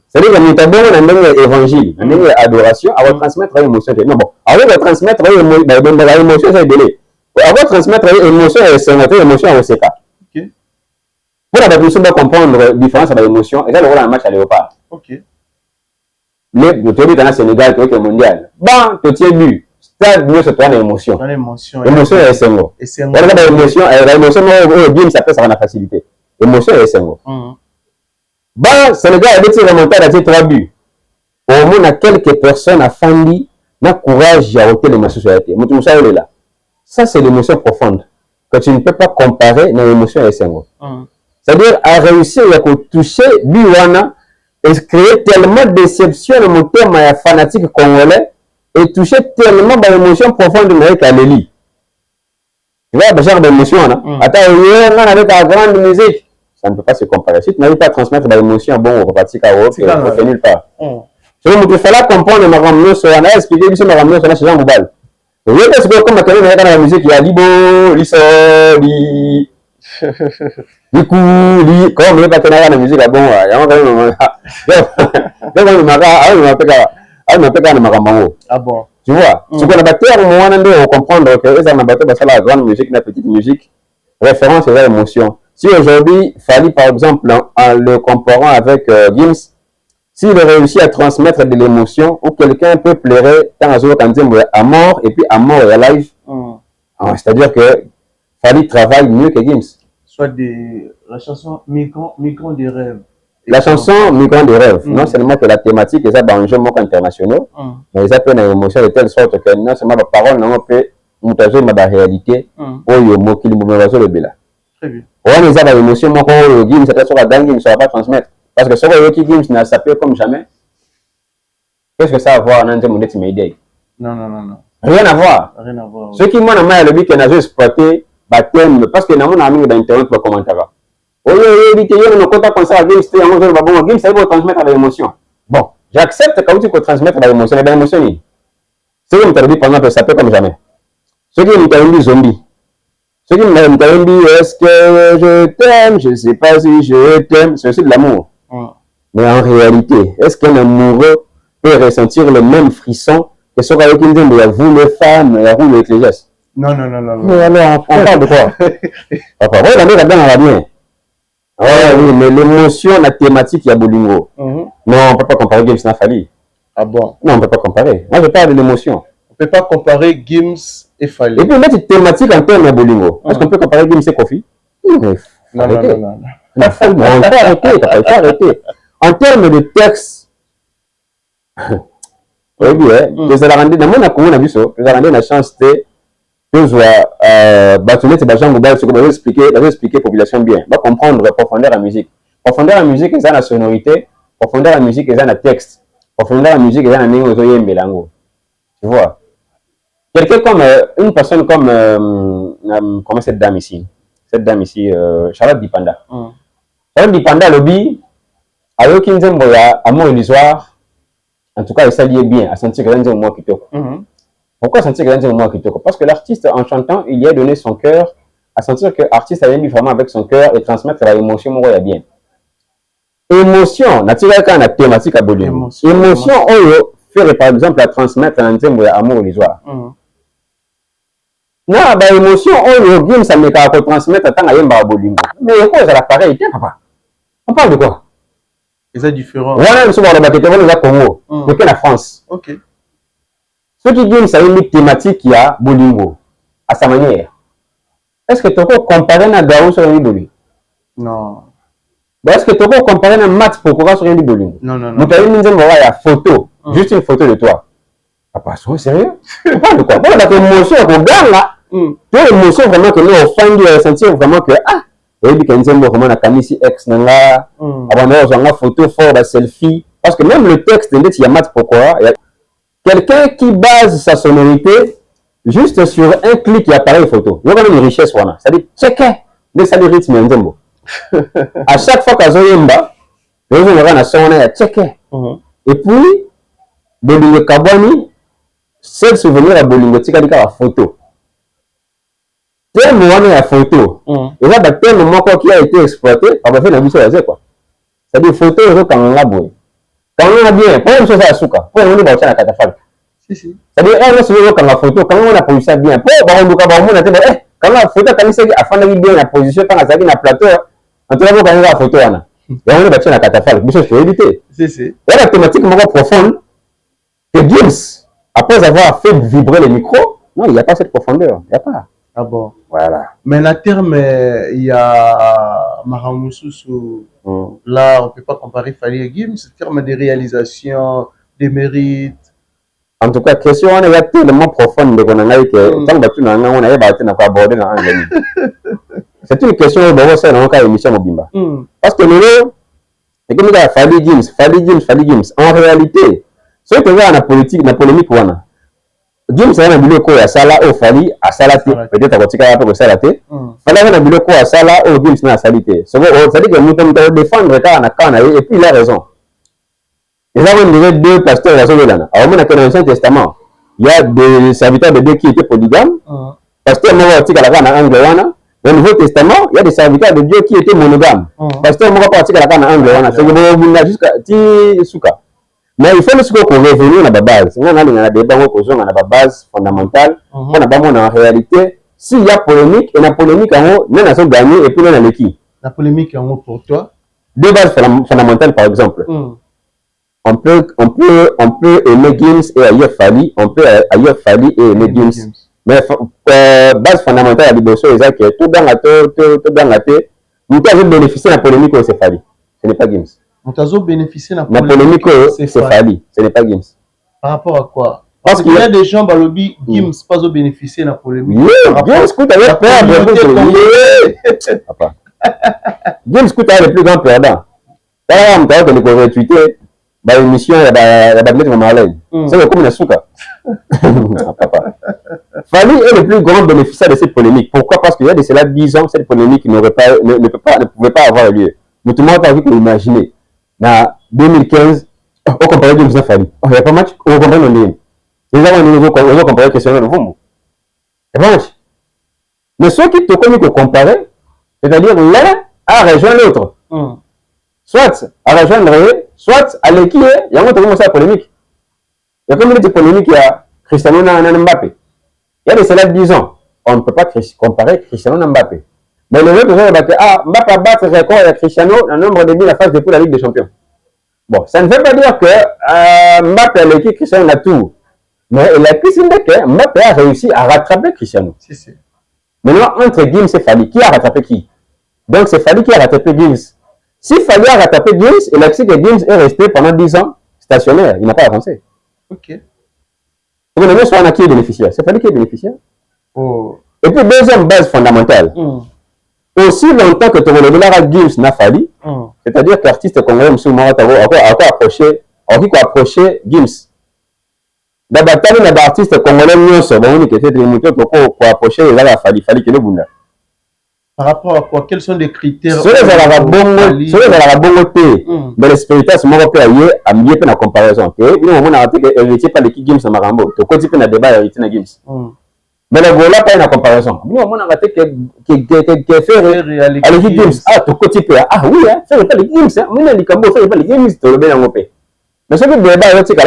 C'est-à-dire que nous avons un évangile, une adoration, à transmettre l'émotion. Non, bon, avant de transmettre l'émotion, c'est délai. Avant de transmettre l'émotion, c'est notre émotion au CK. Pour la personne doit comprendre la différence de l'émotion, et là, le rôle en match à léopard. Mais tu as dit dans le Sénégal, tu es au mondial. Bon, tu as bu. Stade, mieux, c'est toi l'émotion. L'émotion est single. L'émotion, bien, ça peut ça va la facilité. L'émotion est single. Bah, Sénégal a été remonté à 3 buts. Au moins, il y a quelques personnes à Fandi, n'a courage à ôter les sociétés. Ça, c'est l'émotion profonde que tu ne peux pas comparer à l'émotion et single. C'est-à-dire, à réussir à toucher Biwana et créer tellement de déception dans mon terme fanatique congolais et toucher tellement d'émotion profonde de Maïka Leli. Tu vois, le genre d'émotion, attends, hier, on avait la grande musique. Ça ne peut pas se comparer. Si tu n'arrives pas à transmettre l'émotion, bon, on va partir à haut, on ne fait nulle part. Il fallait comprendre ma ramener sur un expliquer que ma ramener sur un Jean Boubal. Et oui, parce que comme on connaît dans la musique, il y a Libo, Liso, Likou, comme on n'est pas dans la musique, bon, il y a un peu de ah bon. Tu vois, ce qu'on a battu à un moment donné, on comprend que ça m'a battu parce que la grande musique, la petite musique, référence à l'émotion. Si aujourd'hui, Fally, par exemple, en le comparant avec Gims, s'il réussit à transmettre de l'émotion, ou quelqu'un peut pleurer tant à mort, et puis à mort et à live, c'est-à-dire que Fally travaille mieux que Gims. Soit la chanson Migrant des rêves. La chanson Migrant des rêves, non seulement que la thématique est dans un jeu international, mais ils appellent une émotion de telle sorte que non seulement la parole, non, peut moutager ma réalité, ou le mot qui le bela. Très bien. On a des émotions, moi, quand le game, c'est sur la dingue, il ne saura pas transmettre. Parce que sur le game, n'a sapé comme jamais. Qu'est-ce que ça a à voir dans le monde de Non. Rien à voir. Rien à voir. Ceux qui m'ont amené le but qu'on a exploité, parce que nous avons mis internet pour commenter. Au lieu d'éviter de compter comme ça, la game, c'était un bon game, ça va transmettre l'émotion. Bon, j'accepte quand tu peux transmettre l'émotion, mais l'émotion, c'est comme tu as dit, par exemple, ça peut comme jamais. Ceux qui m'ont dit zombie. Ceux qui m'ont dit, est-ce que je t'aime? Je ne sais pas si je t'aime. C'est aussi de l'amour. Mais en réalité, est-ce qu'un amoureux peut ressentir le même frisson que ce qu'avec une dame, il y a vous les femmes, il y a vous les ecclésiastes? Non. Mais alors, on parle de quoi? Enfin, oui, la mère va bien. Oui, mais l'émotion, la thématique, il y a Bolingo. Non, on ne peut pas comparer Gims et Fally. Ah bon? Non, on ne peut pas comparer. Moi, je parle de l'émotion. On ne peut pas comparer Gims et Fally. Et puis, mettre une thématique en termes de Bolingo. Est-ce qu'on peut comparer Gims et Kofi? Non. Il faut arrêter. En termes de texte, oui, les Arlandais, dans mon accord, on a vu ça. Les Arlandais, la chance de bâtonner ces gens globaux, ce que vous expliquer la population bien. Va comprendre la profondeur de la musique. Profondeur de la musique, c'est la sonorité. Profondeur de la musique, c'est le texte. Profondeur de la musique, c'est la langue. Tu vois? Quelqu'un comme une personne comme comment cette dame ici, Charlotte Dipanda. Charlotte Dipanda, lobby, avec une zone amour illusoire, en tout cas, il s'allie bien à sentir que c'est un mois qui toque. Pourquoi sentir que c'est un mois qui toque? Parce que l'artiste, en chantant, il y a donné son cœur, à sentir que l'artiste a mis vraiment avec son cœur et transmettre l'émotion, moi, il y a bien. Émotion, naturellement, quand on a thématique à Bolivie. Émotion, on fait par exemple à transmettre un amour illusoire. Non, bah, émotion, on game, ça me fait transmettre tant à Yemba Bolingo. Mais quoi, ça l'appareil, tiens, papa. On parle de quoi? C'est différent. Voilà, nous sommes dans le Bakété, on est au Congo. C'est la France. Ok. Ceux qui game, ça a une thématique qui a Bolingo, à sa manière. Est-ce que tu peux comparer un Garou sur un Bolingo? Non. Bah, est-ce que tu peux comparer un Max Pokora sur un Bolingo? Non. Vous avez une photo, juste une photo de toi. Papa, c'est sérieux? On parle de quoi? Bon, la émotion, on regarde là. Tu as l'émotion vraiment que nous, au fond de sentir vraiment que, et puis quand nous sommes vraiment à Kamisi X, avant de voir photo fort, la selfie. Parce que même le texte, il y a Max Pokora. Quelqu'un qui base sa sonorité juste sur un clic et appareil photo. Il y a une richesse, voilà. C'est-à-dire, checker le rythme. À chaque fois qu'on a un bas, nous avons un son à checker. Et puis, Bolingo Kabani, seul souvenir à Bolingo, c'est la photo. Thème la photo. Et là, le thème qui a été exploité, on va faire la mission à quoi. C'est-à-dire photo, quand on a beau. Quand on a bien, pour une chose à souka, pour on est dans la catafalque. C'est-à-dire, on se quand la photo, quand on a posé ça bien, pour on a dit, quand la photo, quand il a fait bien la position, quand on a la plateau, on te l'a quand la photo. Et on est dans la catafalque, mais c'est éviter. Et la thématique profonde, que Gims, après avoir fait vibrer les micros, non, il n'y a pas cette profondeur. Il n'y a pas. Ah bon? Voilà. Mais la terme, il y a Maramoussou, là, on ne peut pas comparer Fali et Gims, c'est terme de réalisation, des mérites. En tout cas, question, on est tellement profonde de qu'on a que tant que tu n'as pas abordé dans l'anglais. C'est une question de refaire dans le cas d'émission Mobimba. Parce que nous, c'est comme il Fali Gims. En réalité, ce que tu as la politique, la polémique, Gims a un biloko à Sala au Fali à Salaté. Peut-être à Kotika à Salaté. Fali a un biloko à Sala au Gims à Salité. C'est-à-dire que nous devons défendre le cas et puis il a raison. Et là, on dirait deux pasteurs à Sololana. Alors, on a dans l'Ancien Testament, il y a des serviteurs de Dieu qui étaient polygames. Pasteur Moro à la Anglewana. Dans le Nouveau Testament, il y a des serviteurs de Dieu qui étaient monogames. Pasteur Moro à la Anglewana. C'est que vous jusqu'à Souka. Mais il faut le qu'on revenir à la base. On a des débats à la base fondamentale. On a pas en réalité. S'il y a polémique, et la polémique en haut, nous avons gagné et puis nous avons l'équipe. La polémique en haut pour toi? Deux bases fondamentales, par exemple. On peut aimer Gims et ailleurs Fali. On peut ailleurs Fali et aimer Gims. Mais base fondamentale à l'idée, c'est que tout dans la tête, nous avons bénéficié de la polémique où c'est Fali. Ce n'est pas Gims. Nous avons bénéficié de la polémique où c'est Fali. Ce n'est pas Gims. Par rapport à quoi? Parce qu'il y a des gens qui ont Gims pas bénéficié de la polémique. Gims coûte avec peur. Gims coûte avec le plus grand perdant. D'ailleurs, on peut le retweeter. Bah, l'émission, il y a des malades. C'est comme une souka. Fali est le plus grand bénéficiaire de cette polémique. Pourquoi? Parce qu'il y a de cela 10 ans, cette polémique ne pouvait pas avoir lieu. Mais tout le monde a envie de l'imaginer. En 2015, on comparait Gims à Fali. Il n'y a pas match, on comparait nos lignes. Les gens ont comparé le questionnaire de vous. Il n'y a pas match. Mais ceux qui te connaissent comparer, c'est-à-dire l'un a rejoint l'autre. Soit à rejoindre, soit à l'équipe, il y a commencé la polémique. Il y a comme une polémique, il y a Cristiano Mbappé. Il y a des célèbres 10 ans. On ne peut pas comparer Cristiano Mbappé. Mais le autre, Mbappé a battu le record avec Cristiano dans le nombre de buts à la phase depuis la Ligue des Champions. Bon, ça ne veut pas dire que Mbappé a l'équipe, Cristiano a tout. Mais la question est que Mbappé a réussi à rattraper Cristiano. Maintenant, entre Gims et Fali, qui a rattrapé qui? Donc, c'est Fali qui a rattrapé Gims. Si Fali a rattrapé Gims, il a dit que Gims est resté pendant 10 ans stationnaire. Il n'a pas avancé. Ok. Donc, le soit qui est bénéficiaire. C'est Fali qui est bénéficiaire. Et puis, deuxième base fondamentale. Aussi longtemps que tu as Gims n'a Fali, c'est-à-dire qu'artiste congolais, M. Moratavo, a approché Gims. D'abord, il y a des artistes congolais qui ont approché Fali que le Bunda. Par rapport à quoi? Quels sont les critères? Ceux qui ont la bongoté, mais les spectateurs sont à mieux la comparaison. Nous avons arrêté que héritier pas l'équipe Gims à Marambo. Tu continues le débat héritier de Gims. Mais le gola pas une comparaison. Nous avons arrêté que faire à l'équipe Gims. Ah, tu continues. Ah oui, faire pas les Gims. Nous avons dit que faire pas les Gims, tu le bien en paix. Mais ce qui est débat, c'est que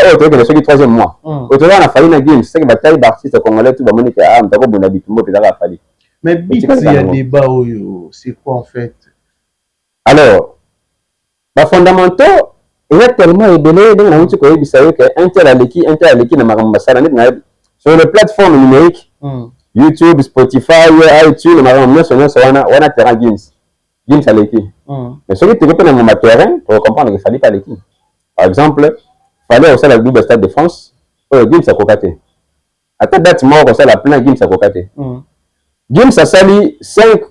c'est le troisième mois. Autour de la Fali na Gims, c'est que bataille d'artistes congolais, tout va mener que ah, m'tako bon habitumbo peut avoir Fali. Mais il y a débat, c'est quoi en fait? Alors, les fondamentaux, il y a tellement de données dans la que vous savez qu'un tel à l'équipe n'a pas sur les plateformes numériques, YouTube, Spotify, iTunes, on a terrain Gims à l'équipe. Mais celui qui est dans mon terrain, pour comprendre qu'il fallait pas l'équipe. Par exemple, il fallait aussi la double Stade de France, Gims à Cocaté. À ta date, mort, on la plein Gims à Cocaté. Gims a sali 5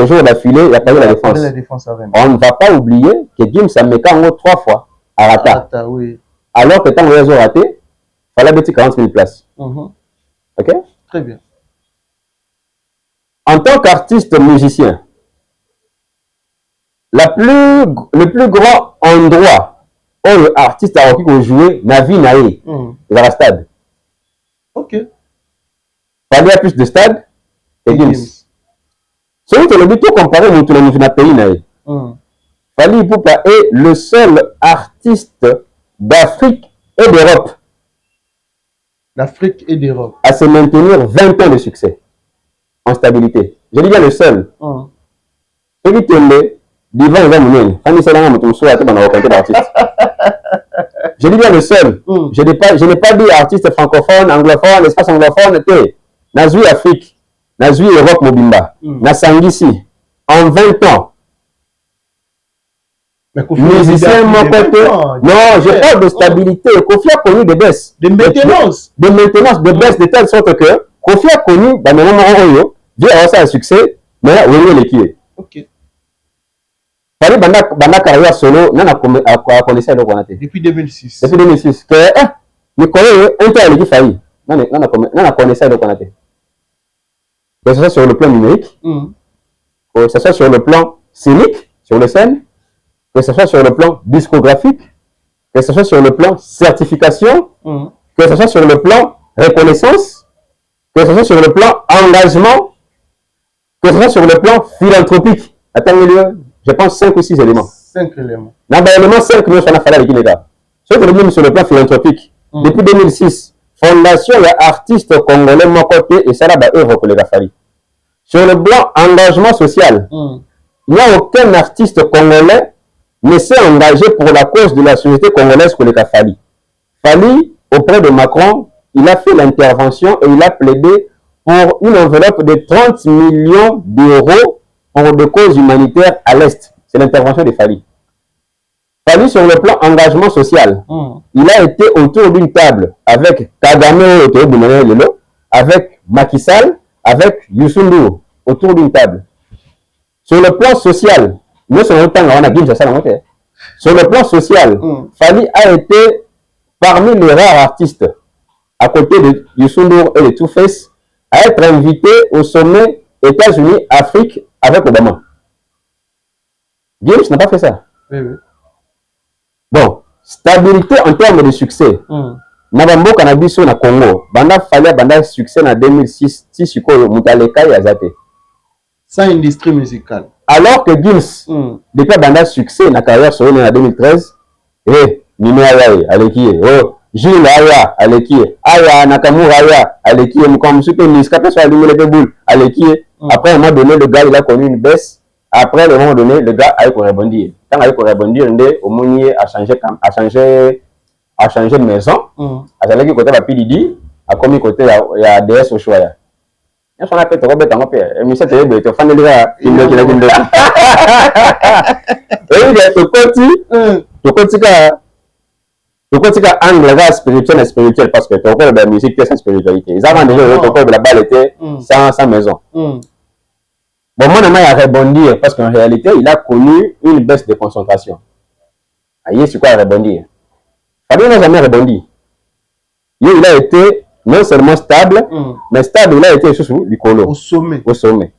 jours d'affilée, il a payé la défense. On ne va pas oublier que Gims a mis 3 fois à Rata. Alors que tant que raté, il fallait mettre 40 000 places. Ok? Très bien. En tant qu'artiste musicien, le plus grand endroit où l'artiste a joué, Navi Naé, dans le stade. Ok. Il fallait plus de stades. et Gims. Celui qui le dit tout comparé à mon pays naï. Fally Ipupa est le seul artiste d'Afrique et d'Europe. D'Afrique et d'Europe. À se maintenir 20 ans de succès. En stabilité. Je dis bien le seul. Celui qui est divan et Mounien. Je dis bien le seul. Je n'ai pas dit artiste francophone, anglophone, espace anglophone. Nazui Afrique. Nazui Europe Mobimba. Nasangisi. En 20 ans. Musicien, mon côté. Non, je parle de stabilité. Kofi a connu des baisses. De maintenance. De maintenance, de baisse, de telle sorte que Kofi a connu, dans le moment où il a eu un succès, mais il est qui. Ok. Fally Banda carrière solo, non, a connaissé le Rwanda. Depuis 2006. Depuis 2006. Que, nous connaissons un tel qui faillit. Non, a connaissé le Rwanda. Que ce soit sur le plan numérique, que ce soit sur le plan scénique, sur les scènes, que ce soit sur le plan discographique, que ce soit sur le plan certification, que ce soit sur le plan reconnaissance, que ce soit sur le plan engagement, que ce soit sur le plan philanthropique. Attendez, je pense 5 ou 6 éléments. 5 éléments. Dans l'élément 5, nous sommes allés avec Guinée-Da. Ce que nous sur le plan philanthropique, depuis 2006, Fondation et artiste congolais, mon côté, et ça là, œuvre pour les Fally. Sur le plan engagement social, il n'y a aucun artiste congolais ne s'est engagé pour la cause de la société congolaise que le Fally. Fally, auprès de Macron, il a fait l'intervention et il a plaidé pour une enveloppe de 30 millions d'euros pour des causes humanitaires à l'Est. C'est l'intervention de Fally. Fally, sur le plan engagement social, il a été autour d'une table avec Kagame, avec Macky Sall, avec Youssou N'Dour, autour d'une table. Sur le plan social, nous sommes en train de sur le plan social, Fally a été parmi les rares artistes, à côté de Youssou N'Dour et de Two-Face, à être invité au sommet États-Unis, Afrique avec Obama. Gims n'a pas fait ça. Oui. Bon, stabilité en termes de succès. Nabambo Cannabis na Congo, Banda Fally Banda succès en 2006, si Sikoyo Mutaleka Yazate. Sans industrie musicale. Alors que Gims, depuis Banda succès na carrière sur en 2013, Nino Ayaye, Aleki, Gilles Aya, Aleki, Aya Nakamura Aya, Aleki, comme super Niska, soit allumé les boules, Aleki. Après, à un moment donné, le gars il a connu une baisse. Après, à un moment donné, le gars a eu pour rebondir. Quand il a eu pour rebondir, au Mounier a changé de maison. A changé côté de PDD, a commis côté il y a DS au choix. Il y a un peu de Robert en paix. Et monsieur Télé, tu es fan de l'IA. Il est là. Et il est angle spirituel parce que tu as de la musique, c'est spiritualité. Ils avaient déjà le la balle était sans maison. Bon, moi, il a rebondir parce qu'en réalité, il a connu une baisse de concentration. Aïe, c'est quoi rebondir? Fally n'a jamais rebondi. Il a été non seulement stable, mais stable, il a été sous du colo. Au sommet.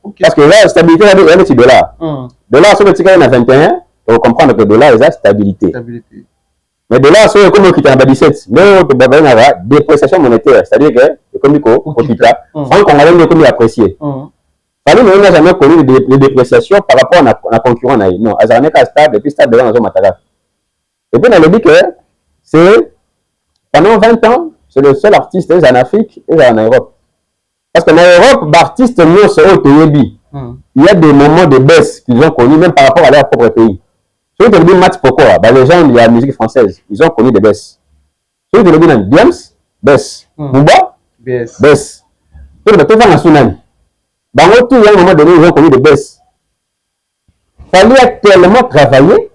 Okay. Parce que là, la stabilité, il y a des dollars. Dollars, sur le ticket, il y a 21, il faut comprendre que dollar, il y a stabilité. Mais dollars, sur le comme qui est en 17, mais il y a dépréciation monétaire, c'est-à-dire que, comme il y a, franc congolais, comme il apprécié. Fally n'a jamais connu de dépréciation par rapport à la concurrence. Non, il n'est pas stable, et puis stable dans la zone. Et puis, on a dit que c'est pendant 20 ans, c'est le seul artiste en Afrique et en Europe. Parce qu'en Europe, l'artiste nous se il y a des moments de baisse qu'ils ont connus, même par rapport à leur propre pays. Celui qui dit Match pourquoi les gens de la musique française, ils ont connu des baisses. Celui qui dit James, baisse. Bouba, baisse. Tout le temps en Sunan. Dans l'autre, il y a un moment donné, ils ont connu des baisses. Fally a tellement travaillé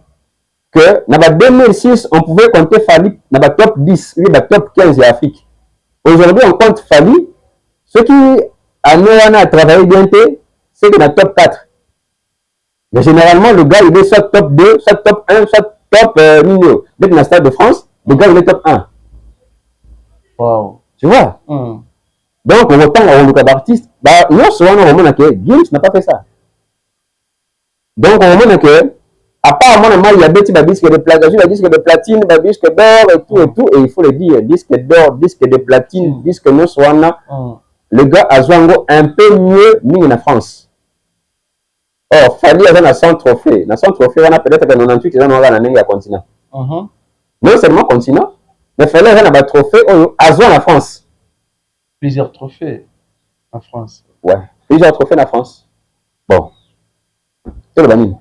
que dans 2006, on pouvait compter Fally dans le top 10, dans le top 15 de l'Afrique. Aujourd'hui, on compte Fally. Ceux qui a travaillé bien, c'est dans le top 4. Mais généralement, le gars, il est soit top 2, soit top 1, soit top milieu. Dès que dans le Stade de France, le gars, il est top 1. Wow. Tu vois? Donc, on autant on le d'artiste, non seulement on remonte que Gims n'a pas fait ça. Donc, on remonte que, apparemment, il y a des disques de plagiat, des disques de platine, des disques d'or et tout, et il faut le dire, disques d'or, disques de platine, disques non seulement. le gars Azwango un peu mieux mis en France. Oh, Fali a un 100 trophées. Dans 100 trophées, on a peut-être que 98 ils ont un continent. Non seulement continent, mais Fali a un trophée Azwan en France. Plusieurs trophées en France. Ouais, plusieurs trophées en France. Bon. C'est le banni.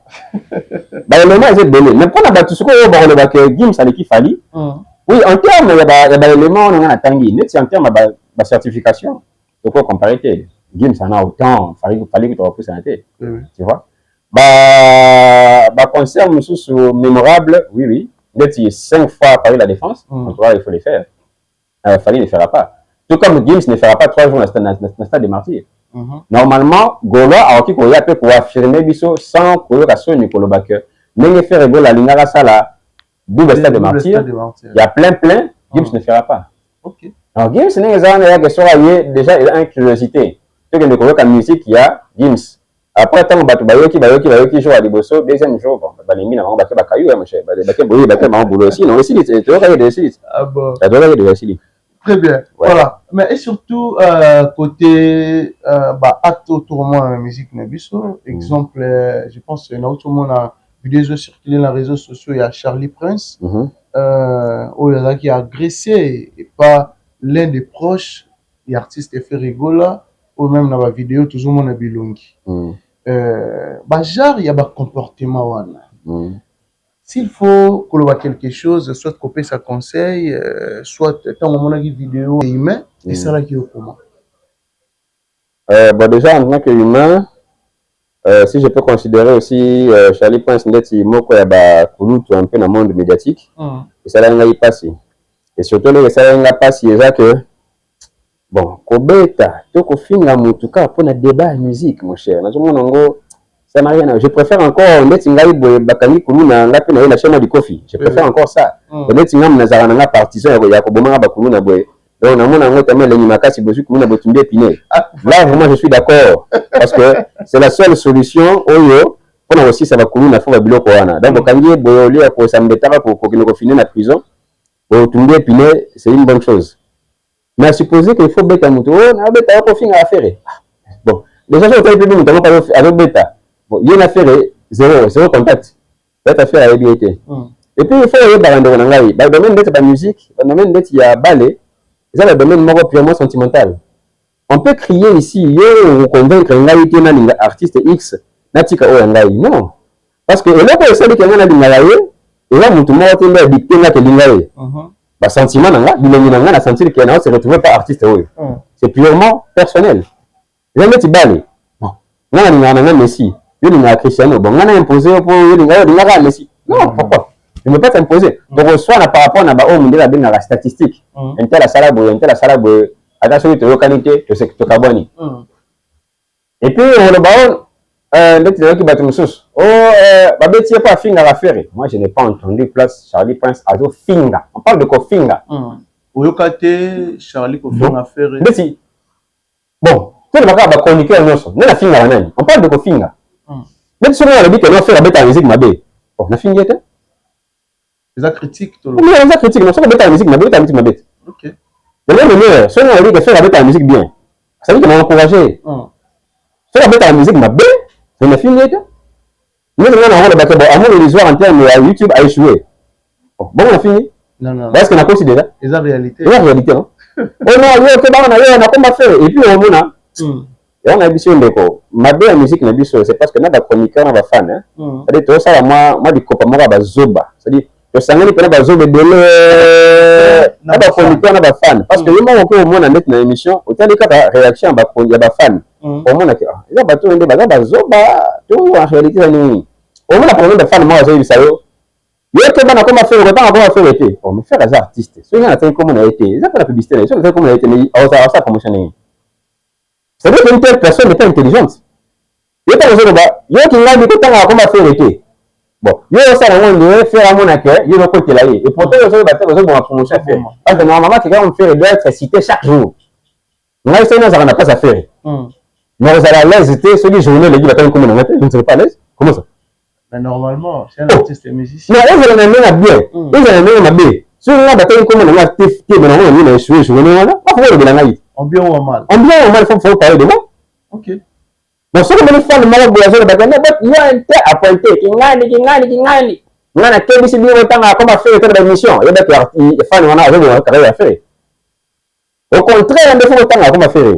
Bah, le moment est belé. Mais quand on a battu ce qu'on a le bac Gims à l'équipe Fali, oui, en termes, il y a des éléments, on a tanguy. Net, en termes de certification, de quoi comparer. Gims en a autant, fallait que tu repousses en été. Tu vois? Bah, concert, monsieur, mémorable, oui. Net, il y a 5 fois à Paris la défense. En tout cas, il faut les faire. Fali ne fera pas. Tout comme Gims ne fera pas 3 jours dans le stade des martyrs. Normalement, Gaulois a aussi pour affirmer biso sans que la sonne Nicolas Baker. N'est fait rigoler la ligne à la double stade de martyrs. Il y a plein. Gims ne fera pas. Ok. Alors Gims n'est pas question déjà il a une curiosité. Tu que Nicolas comme musique il y a Gims. Après tant bayoki joue à Liboso deuxième jour. Les mines on baké bakayou mon cher. Baké boulot aussi non aussi tu vois des aussi. Ah bon. Tu dois des aussi. Très bien, voilà. Mais et surtout, côté acte autour de la musique Nebiso, exemple, je pense que nous avons vu des circuler dans les réseaux sociaux, il y a Charlie Prince, où il a qui a agressé, et pas l'un des proches, l'artiste fait rigoler, ou même dans la vidéo, tout le monde a bilongi. Genre, il y a un comportement. S'il faut qu'on voit quelque chose, soit copier sa conseil, soit tant on a une vidéo humain, et ça là qui est comment? Déjà en tant qu'humain, si je peux considérer aussi Charlie Prince Ndeti Moko Yaba Kulutu un peu dans le monde médiatique, et ça là il passe. Et surtout les ça là passe déjà que bon, Kobeta, tu ko finga mutuka pour un débat musique mon cher. Nazo monongo ça n'a rien. Je préfère encore Netingaï Bakani Kuluna, la chaîne du Kofi. Je préfère encore ça. Netingam Nazarana partisan, Yakoboma Bakuluna Boy. Donc, on a notamment l'animaka si vous Kuluna Botumbe Piné. Là, vraiment, je suis d'accord. Parce que c'est la seule solution. Oyo, pour aussi, ça va Kuluna Fou Babilo Koana. Donc, Bokangi, Boyoli, pour Sambetara, pour qu'il ne finisse la prison, Botumbe Piné, c'est une bonne chose. Mais à supposer qu'il faut Beta Mouto, on a Beta pour finir à faire. Bon, déjà, je vais vous notamment avec Beta. Bon, il y a une affaire zéro contact. Cette affaire a bien été. Et puis, il faut aller dans le domaine de la musique, dans le domaine de la ballet, c'est le domaine purement sentimental. On peut crier ici, yo, convaincre un artiste X, natika o yangai. Non. Parce que là, quand il y a un lingaye, et là, tout le monde a dicté que lingaye. Le sentiment, il a senti qu'il ne se retrouve pas artiste. C'est purement personnel. Jamais tu balles. Bon. Là, il y a un Messi. Il y a Cristiano, bon, on a imposé pour Messi. Non, pourquoi? Je ne veux pas t'imposer. Donc, soit par rapport à la statistique, un tel salabo, attention, tu as localité, tu sais que tu as gagné. Et puis, on le baron, qui bat une sauce. Oh, Babeti n'est pas finger à faire. Moi, je n'ai pas entendu place Charlie Prince à finger. On parle de quoi finger? Oyokate, Charlie Kofinger à faire. Mais bon, tu ne vas pas chroniquer un osso. On parle de quoi finger? Même si on a dit que l'on fait la bête à la musique, ma bête. On a fini. C'est la critique, tout le monde. Oui, c'est la critique. On a fait la bête à la musique, ma bête, ma bête. Ok. De même manière, si on a dit que faire la bête à la musique bien, ça veut dire qu'on a encouragé. Faire la bête à la musique, ma bête, on a fini. Nous, on a le bateau. À mon illusoire en termes de YouTube a échoué. Bon, on a fini. Non. Est-ce qu'on a considéré? C'est la réalité. C'est la réalité, non? Oh non, on a comment faire. Et puis, on a. Et on a dit ma belle musique c'est parce que nous avons chroniqueur, nous avons fan. C'est-à-dire que ça, moi, du copain, moi, zoba. C'est-à-dire que ça n'est pas zoba de nous avons chroniqueur, nous avons fan. Parce que moi, on a mis dans l'émission, au tel cas, la réaction, il y a des fans. Au moins, il y a tout le monde, zoba, tout en réalité, au moins, la première fans, moi, j'ai eu ça. Il y a comment on a fait le temps, on a fait l'été. On me fait les artistes. Ceux qui ont été comme on a été, ils ont fait la publicité, ceux qui ont été comme on a été, mais on a promotionné. C'est vrai qu'une telle personne n'est pas intelligente. Il y a des gens qui ont dit que comment faire l'été. Bon, il y a aussi un moment de faire un mon accueil, il y a un côté là. Et pourtant, il y a des gens qui ont promotion à faire. Parce que normalement, quelqu'un va faire, il doit être cité chaque jour. Nous, ça n'a pas à faire. Mais vous allez à l'aise, ceux qui journée, les gars, comme on a fait, je ne serais pas à l'aise. Comment ça? Mais normalement, c'est un artiste et musicien. Non, ils ont un même bien. Ils ont un même bien. Si on a battu comme on a fait, mais on a échoué, on En bien ou en mal? En bien ou en mal, il faut parler de moi. Ok. Donc, ce que je fais, il y a un tel à pointer. Kingani. On a quel décidé de temps à comment faire une émission. Il y a des gens qui font faire. Au contraire, il faut autant à comment faire.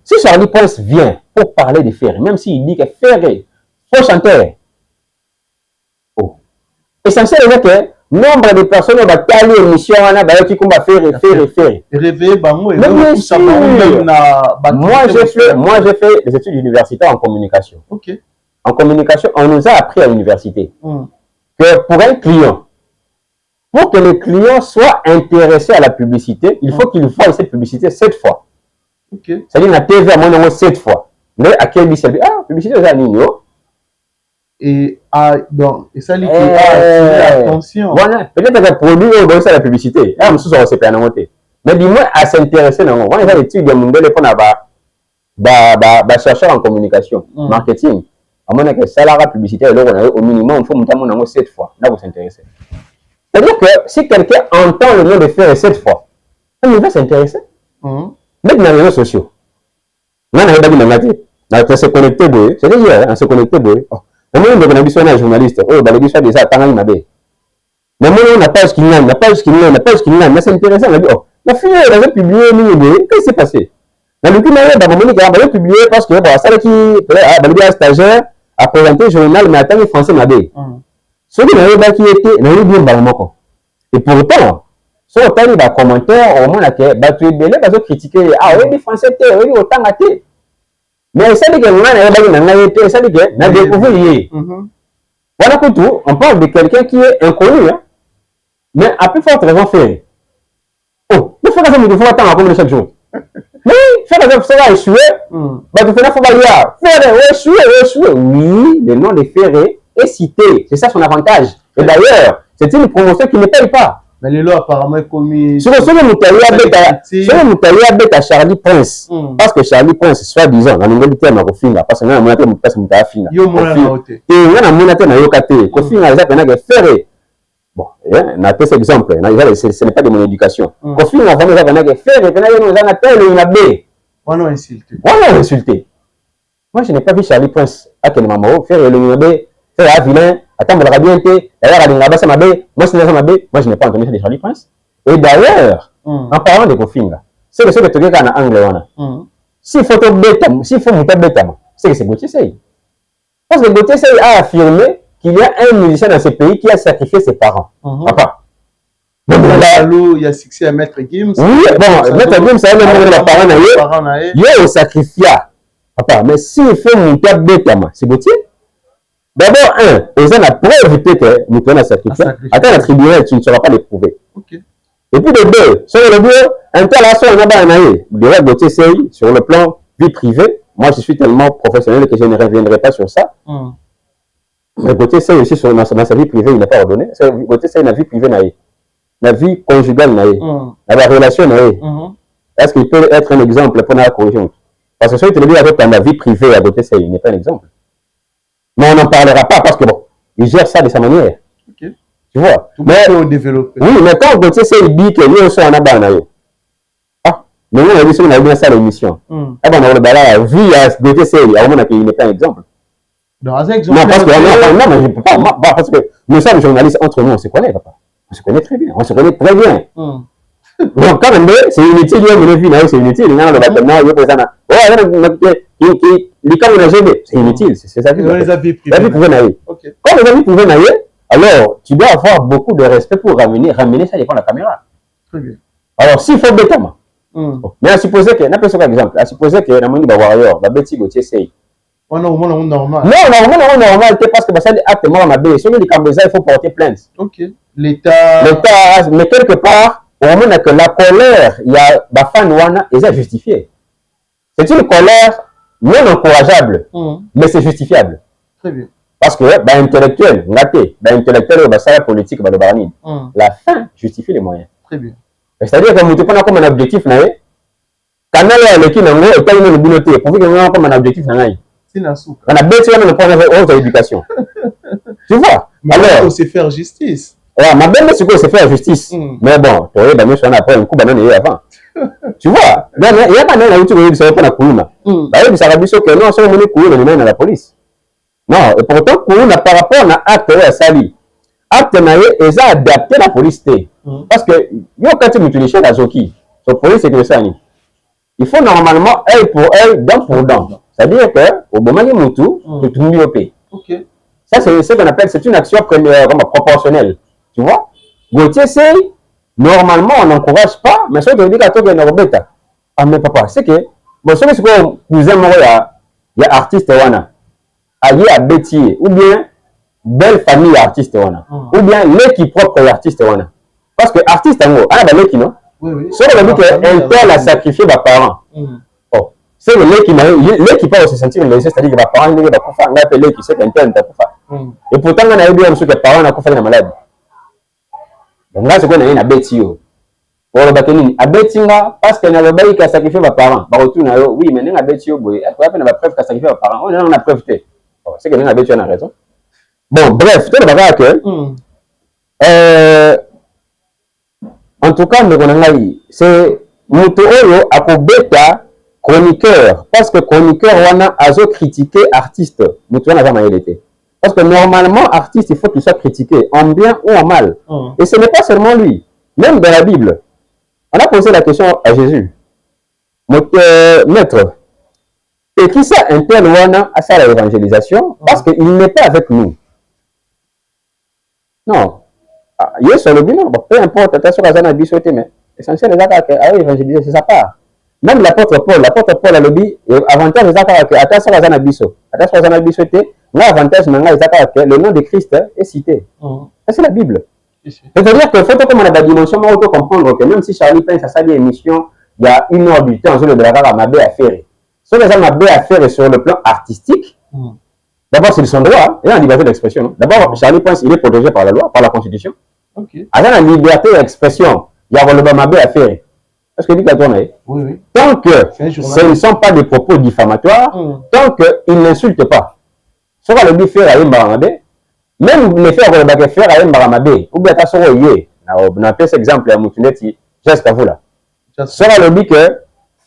Si Charlie Prince vient pour parler de Ferré, même s'il dit que Ferré, faux chanteur. Oh. Essentiel, c'est que nombre de personnes qui vont aller à l'émission, qui vont faire. Réveiller Bango et moi, j'ai fait des études universitaires en communication. Ok. En communication, on nous a appris à l'université que pour un client, pour que le client soit intéressé à la publicité, il faut qu'il voie cette publicité 7 fois. Okay. C'est-à-dire la TV à moins 7 fois. Mais à quel lycée? Ah, publicité c'est un nino. Et ça dit attention. Voilà, peut-être que le produit est dans la publicité. Ah, monsieur ça c'est pas noté. Mais dis-moi à s'intéresser non. On a l'étude de mon téléphone à chercheur en communication, marketing. À mon avis, salaire publicité au minimum, il faut monter mon 7 fois. Là vous s'intéressez. C'est-à-dire que si quelqu'un entend le nom de faire 7 fois, il va s'intéresser. Même dans les réseaux sociaux. Là, on se connecté, c'est dire, on se connecté. Mais moi, on a vu un journaliste, on a vu ça déjà, tant qu'il m'a dit. Mais moi, on n'a pas ce qu'il y a, mais c'est intéressant. On a dit, oh, la fille, elle a publié, qu'est-ce qui s'est passé? Dans le document, elle a publié parce que, ça qui un stagiaire a présenté le journal, mais attends, français m'a dit. Ceux qui n'avaient pas qui étaient, n'avaient bien balamoko. Et pourtant, si on a des commentaires, au moins, tu es belé, parce que critiquer, ah oui, les Français, oui, autant à thé. Mais ça dit que moi, ça dit que, n'a découvert. Voilà pour tout, on parle de quelqu'un qui est inconnu, hein. Mais à plus forte raison, faire. Oh, il faut que ça me fasse attendre à combien chaque jour. Mais, faire que ça va échouer, tu fais la fois, faire, échouer. Oui, le nom de Ferré est cité. C'est ça son avantage. Et d'ailleurs, c'est une promotion qui ne paye pas. Mais les lois apparemment commis. Sur le Moutalia bête à Charlie Prince. Parce que Charlie Prince, soi-disant, dans le terme à Kofinga, parce que nous avons monté mon place à Finga. Yo mona na ote. Et nous avons monté na Yokate. Kofinga, ça peut faire. Bon, on a cet exemple. Ce n'est pas de mon éducation. Kofinga, ça peut faire. Et puis nous avons appelé. On a insulté. On a insulté. Moi, je n'ai pas vu Charlie Prince à quel moment faire le Nabé, faire un vilain. Attends, on bien été. Moi, je n'ai pas entendu ça de Charlie Prince. Et d'ailleurs, en parlant de Kofinga, c'est que ce que tu regardes en anglais, s'il faut monter bêta, c'est que c'est Gauthier Seye. Parce que Gauthier Seye a affirmé qu'il y a un musicien dans ce pays qui a sacrifié ses parents. Papa. Il y a succès à Maître Gims. Oui, bon, Maître Gims, ça va même les parents. Il y a un sacrifice. Papa, mais s'il faut monter bêta, c'est Gauthier. D'abord, ils ont la preuve que nous tenons à sacrifier. Attends, la tribunal, tu ne sauras pas l'éprouver. Okay. Et puis de deux, sur le deux, un tel assaut, on a banné. De Gauthier Seye, sur le plan vie privée, moi je suis tellement professionnel que je ne reviendrai pas sur ça. Mais Gauthier Seye aussi, dans sa vie privée, il n'a pas ordonné. Gauthier Seye, la vie privée, la vie conjugale, la relation, est-ce qu'il peut être un exemple pour la correction? Parce que si tu le dis avec ta vie privée à Gauthier Seye, il n'est pas un exemple. Mais on n'en parlera pas parce que bon, il gère ça de sa manière. Okay. Tu vois? Tout mais développer. Oui, mais quand Gauthier Seye dit que nous sommes en abanaï. Ah, mais nous on a dit qu'on a bien ça à l'émission. Ah ben on a vu à Gauthier Seye, à un moment qu'il n'est pas un exemple. Dans un exemple. Non, parce que non, mais je peux pas. Parce que nous sommes journalistes entre nous, on se connaît, papa. On se connaît très bien. Donc quand même, c'est inutile, c'est inutile. Il y a le bâtiment, il y a des gens. C'est inutile, c'est ça. Les avis privés. Quand les avis privés naïfs, alors tu dois avoir beaucoup de respect pour ramener ça devant la caméra. Très bien. Alors s'il faut bêtement, mais à supposer que, n'importe quel exemple, à supposer que la monnaie va warrior, va bêtir Gauthier Seye. On a un normal. Non, normal, parce que ça dit acte mort ma bête. Sur les Cambézas, il faut porter plainte. Ok. L'État, mais quelque part, au moment que la colère, il y a Bafan Wana, et c'est justifié. C'est une colère non encourageable, mais c'est justifiable. Très bien. Parce que, intellectuel, la politique, la fin justifie les moyens. Très bien. C'est-à-dire que nous avons comme un objectif, canal qui n'a pas eu le bouloté, pour que nous avons comme un objectif, on a besoin de prendre aux éducation. Tu vois? Alors, il faut faire justice. Ouais, ma belle, c'est quoi, c'est faire justice. Mais bon, tu vois, après un coup, avant. Tu vois, il y a pas de route qui se pour Koulouna. D'ailleurs, ça va dire que non, si on est Koulouna, on est la police. Non, et pourtant, Koulouna, par rapport à acte à Sali, acte ils ont adapté la police. Parce que, quand tu m'utilises la Zoki, la police, c'est que ça. Il faut normalement œil pour œil, dent pour dent. C'est-à-dire que, au moment où tu te mets au pays. Ça, c'est ce qu'on appelle, c'est une action proportionnelle. Tu vois? Gauthier, c'est, normalement, on n'encourage pas, mais ce que je dis à toi, il y a un bêta. Ah, mais papa, c'est que, bon, ce que vous aimez, il y a artiste, il y a Bétier, ou bien, belle famille artiste, ou bien l'équipe propre artiste. Parce que artiste, il y a l'équipe, non? Oui. Ce que je dis qu'un tel a sacrifié mes parents. Oh, c'est l'équipe peut se sentir lésé, c'est-à-dire que mes parents, ils ont appelé qui c'est qu'un tel n'a pas. Et pourtant, on a eu bien que les parents n'ont pas fait la maladie. Donc là, c'est qu'on a une Bétier. Pour le Bakéline, à Bétinga, parce qu'il y a le bail qui a sacrifié mes parents. Oui, mais il y a Bétier, il y a la preuve qui a sacrifié mes parents. On a preuve. C'est que a Bétier, on a raison. Bon, bref, tout le bagage que. En tout cas, c'est Muto Oyo à bêta chroniqueur. Parce que chroniqueur, on a critiqué artiste. Muto n'a jamais été. Parce que normalement, artiste, il faut qu'il soit critiqué, en bien ou en mal. Et ce n'est pas seulement lui. Même dans la Bible, on a posé la question à Jésus. Maître, et qui ça un tel wana à ça l'évangélisation? Parce qu'il n'est pas avec nous. Non. Il est sur le bilan. Peu importe, attention à Zana Bissoté, mais l'essentiel des actes à évangéliser, c'est sa part. Même l'apôtre Paul a le dit, avantage des actes à attention à Zana Bissot. Attention à Zana Bissoté, l'avantage maintenant des actes le nom de Christ est cité. C'est la Bible. C'est-à-dire qu'il faut que comme on a la dimension, on peut comprendre que même si Charlie pense à sa émission, il y a une heure du temps, je le dirai à Mabé à faire. Ce que Mabé à faire sur le plan artistique, d'abord c'est son droit, il y a une liberté d'expression. D'abord, Charlie pense qu'il est protégé par la loi, par la Constitution. Avec la liberté d'expression, il y a le Mabé à faire. Est-ce que tu as tourné? Oui. Tant que ce ne sont pas des propos diffamatoires, tant qu'ils n'insultent pas. Ce qu'on le dit faire à Mabé, même les faire à Mbaramabé, ou bien à Soroye, on a fait cet exemple à Moutuneti, jusqu'à vous là. Ce qu'on le dit que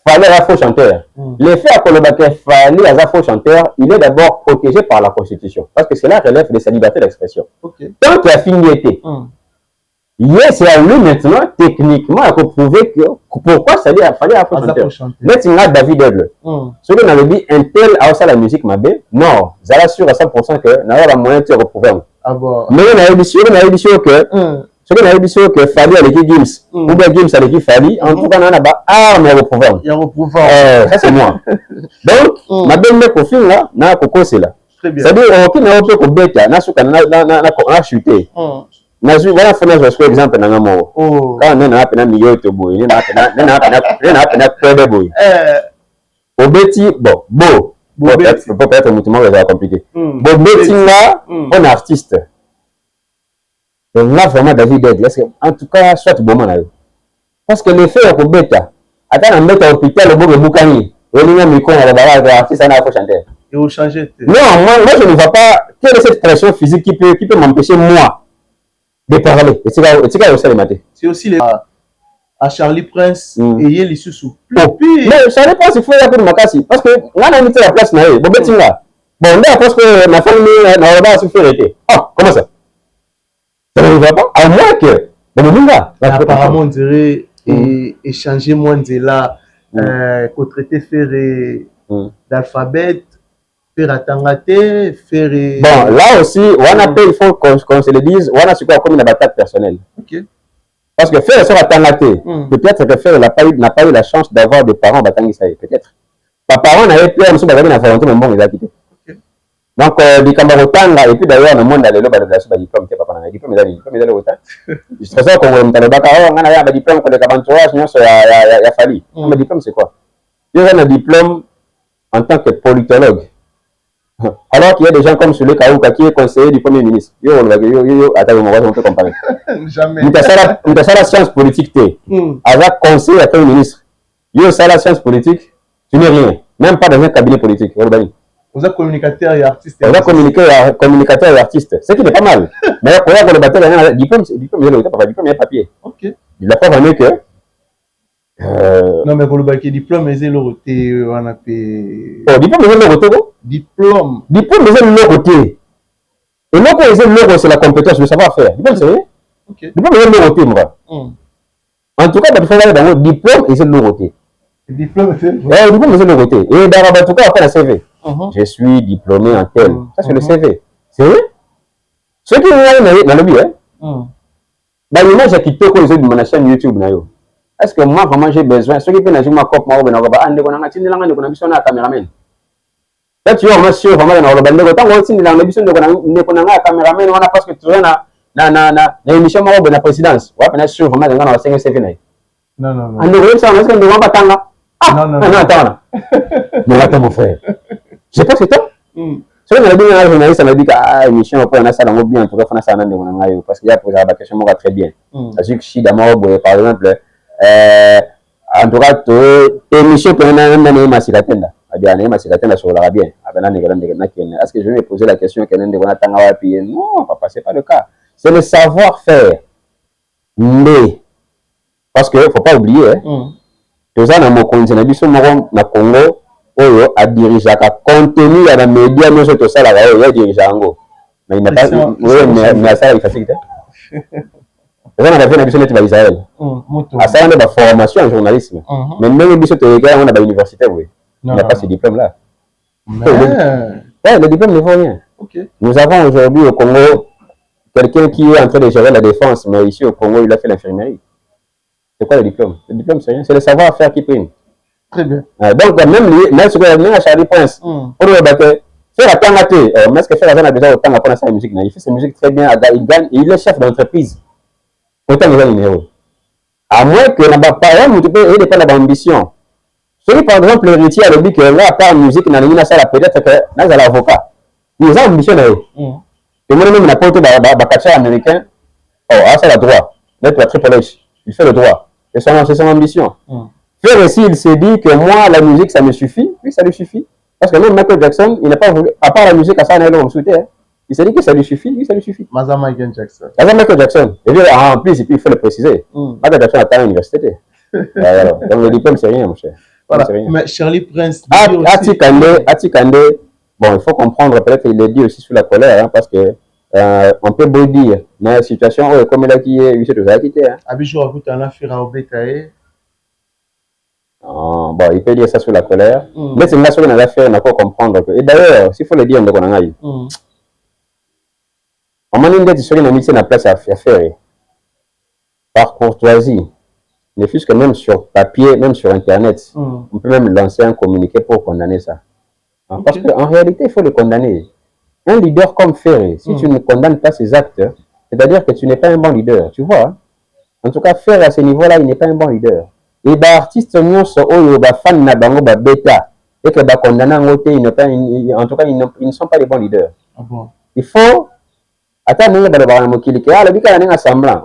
fallait un faux chanteur. Les faits à Kolobake fallait un faux chanteur, il est d'abord protégé par la Constitution. Parce que cela relève de sa liberté d'expression. Tant qu'il a fini été, c'est à lui maintenant, techniquement, à prouver que pourquoi ça dit fallait un faux chanteur. Maintenant, David Aigle. Ce qu'on avait dit, un tel a aussi la musique Mabé, non, ça assure à 100% que n'a pas moyen de reprouver. Mais on a dit que ce qu'on a dit que fallait à l'équipe Gims, ou bien Gims à l'équipe Fali, en tout cas, on a pas arme à reprouver. Ça c'est moi. Donc, ma belle mec au film là, n'a pas c'est là. C'est-à-dire, on n'a pas de bête, n'a chuté. Voilà, faut que je exemple dans mon quand on a un milieu de boy, on a un boy. Au bêtis, bon, peut-être un peu compliqué. Bon, bêtis là, on artiste. Donc là, vraiment, David Aigle, en tout cas, soit bon, parce que les faits au bêta, attends, on met à l'hôpital, le beau de Boukani, et on a mis qu'on a l'artiste, on a fait chanter. Et vous changez. Non, moi, je ne vois pas quelle est cette pression physique qui peut m'empêcher, moi, de parler. Et c'est aussi les à Charlie Prince et Yeli Soussou. Mais Charlie Prince, il faut y avoir ma casse. Parce que là, on a mis la place, bon, là, parce que ma famille n'a pas souffert. Ah, comment ça? Ça ne va pas? À moins que. Apparemment, on dirait échanger moins de là, qu'on traiter faire d'alphabet, faire atangate, faire. Bon, là aussi, il faut qu'on se le dise, on a ce qu'on a comme une attaque personnelle. Parce que faire ça atangate, peut-être que faire n'a pas eu la chance d'avoir des parents batangisaï, peut-être. Mes parents n'avaient peur, nous sommes dans la volonté, mais bon, ils ont quitté. Donc, des camarades là, et puis d'ailleurs, le monde a le diplôme, tu papa, diplôme, il a le autant. Je trouve ça qu'on a un diplôme, qu'on a un entourage, sinon, il a fallu. Le diplôme, c'est quoi? Il y a un diplôme en tant que politologue. Alors qu'il y a des gens comme celui qui est conseiller du Premier ministre. Attends, on peut comparer. Jamais. Il y a la science politique, avec conseiller à Premier ministre. Il y a la science politique, tu n'es rien. Même pas dans un cabinet politique. Vous êtes communicateur et artiste. Vous êtes communicateur et artiste. Ce qui n'est pas mal. Mais pour le diplôme, il y a le diplôme, il y a papier. Il a pas vraiment que Non, mais pour le bac, diplôme, mais c'est le côté, on a fait. Oh, diplôme, c'est le côté. Diplôme. Diplôme, c'est le côté. Et non, c'est la compétence, le savoir-faire. Diplôme, c'est rien. Diplôme, c'est le côté, moi. En tout cas, il faut aller dans le diplôme et c'est le côté. Diplôme, c'est le diplôme, c'est le côté. Et dans en tout cas, après la CV. Je suis diplômé en tel. Ça, c'est le CV. C'est vrai? Ceux qui ont dans le billet, dans l'image qui te cause de ma chaîne YouTube, est-ce que moi, vraiment, j'ai besoin? Ceux qui peuvent ma copie, moi, on a caméraman. Là, tu vois, moi, sûr, vraiment, on a le temps, aussi, dans l'émission de la caméraman, on a parce que tu vois, dans l'émission, on a la présidence. Ouais, on a sûr, vraiment, on a 5 CV. Non. On ne ça, est-ce qu'on ne va pas attendre là? Ah, non, attends. Mais attends, mon frère. J'ai pas ce temps. Si on a dit un journaliste, on a dit que l'émission, on a ça dans le bien, en tout cas, on a ça dans le bien, parce qu'il y a posé la question, très bien. Parce que si d'abord, par exemple, en tout cas, l'émission, on a un massicatenda. Sur l'arabien. Est-ce que je vais me poser la question que non, papa, ce n'est pas le cas. C'est le savoir-faire. Mais, parce qu'il ne faut pas oublier, tout ça, dans mon Congo, a dirigé un contenu à la média, mais tout ça, il a dirigé un go. Mais il n'a pas. Mais ça, il facilite. On a fait une émission de Israël. Ça, on a une formation en journalisme. Mais même une émission de on a une université, oui. Il n'a pas ce diplôme-là. Le diplôme ne vaut rien. Nous avons aujourd'hui au Congo quelqu'un qui est en train de gérer la défense, mais ici au Congo, il a fait l'infirmerie. C'est quoi le diplôme? Le diplôme, c'est rien. C'est le savoir-faire qui prime. Très bien. Donc, même ce que a Charlie Prince, pour le battre, faire la tangaté, mais est-ce que faire la déjà autant apprendre sa musique? Il fait sa musique très bien, il gagne, il est chef d'entreprise. Autant il a une numéro. À moins que la parole, il dépend de l'ambition. Celui, par exemple, l'héritier a le dit que là, à part musique, il y a ça, peut-être que là, il y a l'avocat. Il est ambitionnel. Et moi-même, il a porté un américain. Oh, ça, la droit. D'être la triple H. Il fait le droit. C'est son ambition. Faire aussi, il s'est dit que moi, la musique, ça me suffit. Oui, ça lui suffit. Parce que même Michael Jackson, il n'a pas voulu, à part la musique, à ça, il a souhaité. Il s'est dit que ça lui suffit. Oui, ça lui suffit. Michael Jackson. Michael Jackson. Et puis, en plus, il faut le préciser. Michael Jackson a à l'université. Donc, le diplôme, c'est rien, mon cher. Voilà. Mais Charlie Prince. Atikande, bon, il faut comprendre, peut-être qu'il est dit aussi sous la colère, parce que on peut beau dire, dans la situation, comme il a dit, il s'est toujours quitté. Abidjo, écoute, on a fait un obétaé. Bon, il peut dire ça sous la colère. Mais c'est une nation qu'on a fait, on a quoi comprendre. Et d'ailleurs, s'il faut le dire, on a eu. On m'a dit que sur une amitié, on a place à faire. Par courtoisie, ne fût-ce que même sur papier, même sur Internet, on peut même lancer un communiqué pour condamner ça. Parce qu'en réalité, il faut le condamner. Un leader comme Ferré, si tu ne condamnes pas ses actes, c'est-à-dire que tu n'es pas un bon leader, tu vois. En tout cas, Ferré à ce niveau-là, il n'est pas un bon leader. Et les artistes, ils fan na bango ba bêta et que ba condamner en tout cas, ils ne sont pas les bons leaders. Il faut attendre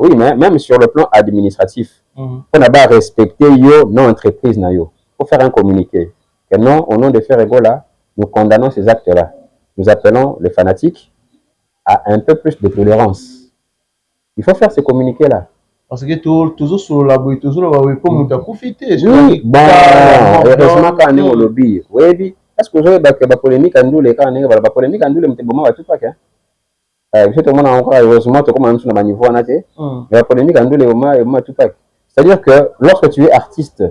oui, mais même sur le plan administratif, on a respecter nos entreprises. Il faut faire un communiqué. Que non, au nom de Ferré Gola, nous condamnons ces actes-là. Nous appelons les fanatiques à un peu plus de tolérance. Il faut faire ce communiqué-là. Parce que toujours sur la boîte, toujours là, comme on a profité. Oui, bon, heureusement quand on est au lobby. Oui, parce que je vais la polémique en nous, les cas, la polémique en nous, le moment va tout pas. Je te demande encore, heureusement, tu commences à niveau en athée. Mais la polémique en nous, le moment tout pas. C'est-à-dire que lorsque tu es artiste,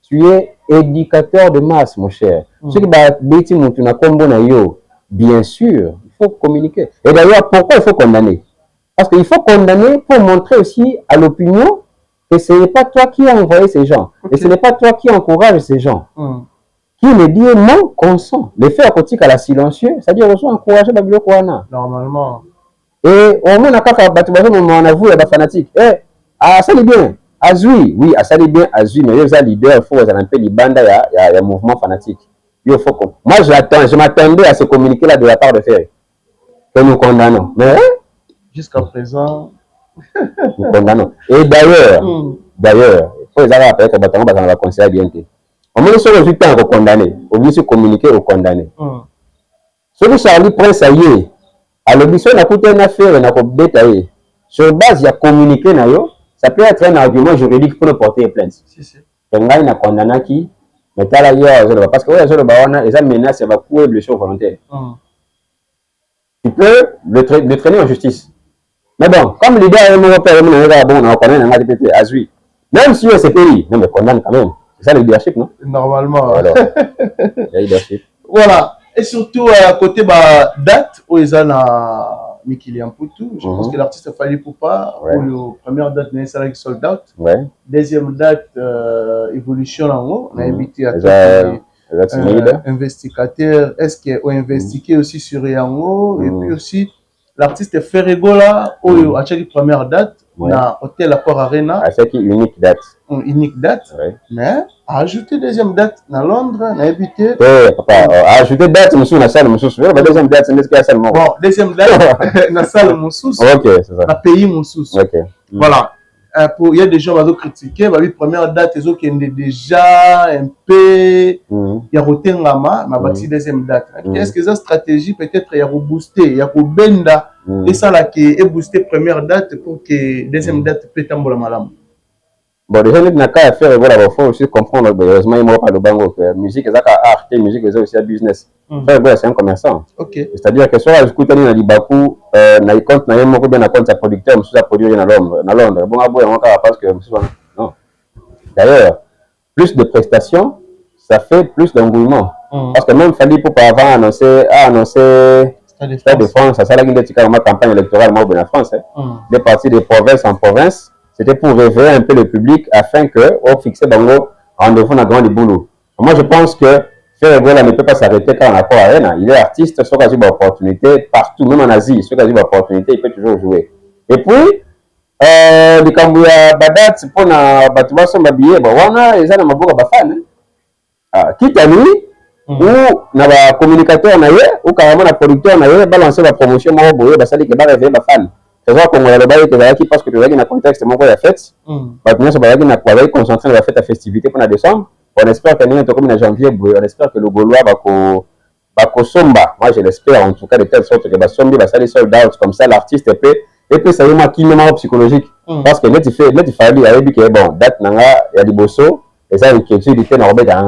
tu es éducateur de masse, mon cher. Ce qui va bêter mon tuna combo na yo, bien sûr, il faut communiquer. Et d'ailleurs, pourquoi il faut condamner? Parce qu'il faut condamner pour montrer aussi à l'opinion que ce n'est pas toi qui as envoyé ces gens. Et ce n'est pas toi qui encourage ces gens. Qui me dit non, consent. Les faits à côté à la silencieux, c'est-à-dire qu'ils sont encouragés par le Kouana. Normalement. Et au moins, on a vu les fanatiques. Ça l'est bien. Azui, oui, ça l'est bien. Azui, mais il y a des leaders, il faut un peu les bandes, il y a un mouvement fanatique. Moi, je m'attendais à ce communiqué-là de la part de Ferré. Que nous condamnons. Mais jusqu'à présent, nous condamnons. Et d'ailleurs, il faut les avoir après que on va considérer bien. On met sur le résultat à condamner, on veut se communiquer au condamné. Ce que Charlie Prince a eu, à l'obligation n'a coûté une affaire, n'a pas sur base, il y a communiqué, ça peut être un argument juridique pour nous porter plainte. ngai na condamnaki mais tala yo parce que oyo azoloba wana eza menace ya bacoup et blessure volontaire. Tu peux le traîner en justice. Mais bon, comme l'idée est bon, on connaît un ADPT, Azui. Même si c'est pays, non mais condamne quand même. C'est ça le leadership, non? Normalement. Alors, le leadership. Voilà. Et surtout, à côté de date, où ils ont Mikili Amputu, je pense que l'artiste a fallu pour pas. Pour la première date, c'est avec Sold Out. Deuxième date, Évolution en haut. On a invité à investigateur. Est-ce qu'on a investigué aussi sur Yango? Et puis aussi, l'artiste Ferregola, où a chaque première date, dans Hôtel Accor Arena. À chaque unique date. Unique date. Mais, a ajouté deuxième date dans Londres, on a invité. Papa, a ajouté date, monsieur, dans la salle, monsieur. Deuxième date, c'est la salle, bon, deuxième date, dans la salle, monsieur. Ok, c'est ça. Dans le pays, monsieur. Ok. Voilà. Il y a des gens qui ont critiqué, la première date, ils ont déjà un peu. Il y a Rotengama, mais deuxième date. Est-ce que cette stratégie, peut-être, il y a rebooster, il y a benda, et ça, là, qui est booster première date pour que deuxième date peut être la malam. Bon, déjà, il y a qu'à faire, il faut aussi comprendre, heureusement, il n'y a pas de bango, que la musique, c'est art, la musique, c'est aussi un business. C'est un commerçant. C'est-à-dire que soit je écoute dans Libakou, na compte na yemo ko bien na compte producteur, monsieur a produit dans Londres. Bon abo on parce que non. D'ailleurs, plus de prestations, ça fait plus d'engouement. Parce que même Fali pour pas avant annoncer Stade de France, ça là qui était une campagne électorale moi en France, de partir de province en province, c'était pour réveiller un peu le public afin que on fixait bango rendez-vous dans grand boulot. Moi je pense que Ferregola ne peut pas s'arrêter quand on a Accor Arena. Il est artiste, soit qu'il a une opportunité partout, même en Asie, soit qu'il a une opportunité, il peut toujours jouer. Et puis, les Kambouya Badat, pour na Batouba son babillé, bon, on a les gens dans ma bourre à fan. Quitte à lui, ou na ba communicateur na ye, ou carrément na producteur na ye, balancer la promotion, moi, boye, ça dit que va réveiller ma fan. C'est vrai qu'on a le bail qui parce que tu vois qu'il y a un contexte, moi, il y a fête. Maintenant, ça va y avoir une concentration de la fête à festivité pour la décembre. On espère qu'il y a un comme en janvier, on espère que le Gaulois va somba. Moi, je l'espère en tout cas de telle sorte que va somber, va salir sold out comme ça, l'artiste peut. Et puis, ça y est, ma climat psychologique. Parce que là, tu fais, il y a dit que bon, date nanga, il y a du bosso, et ça, il y a du dans Robert.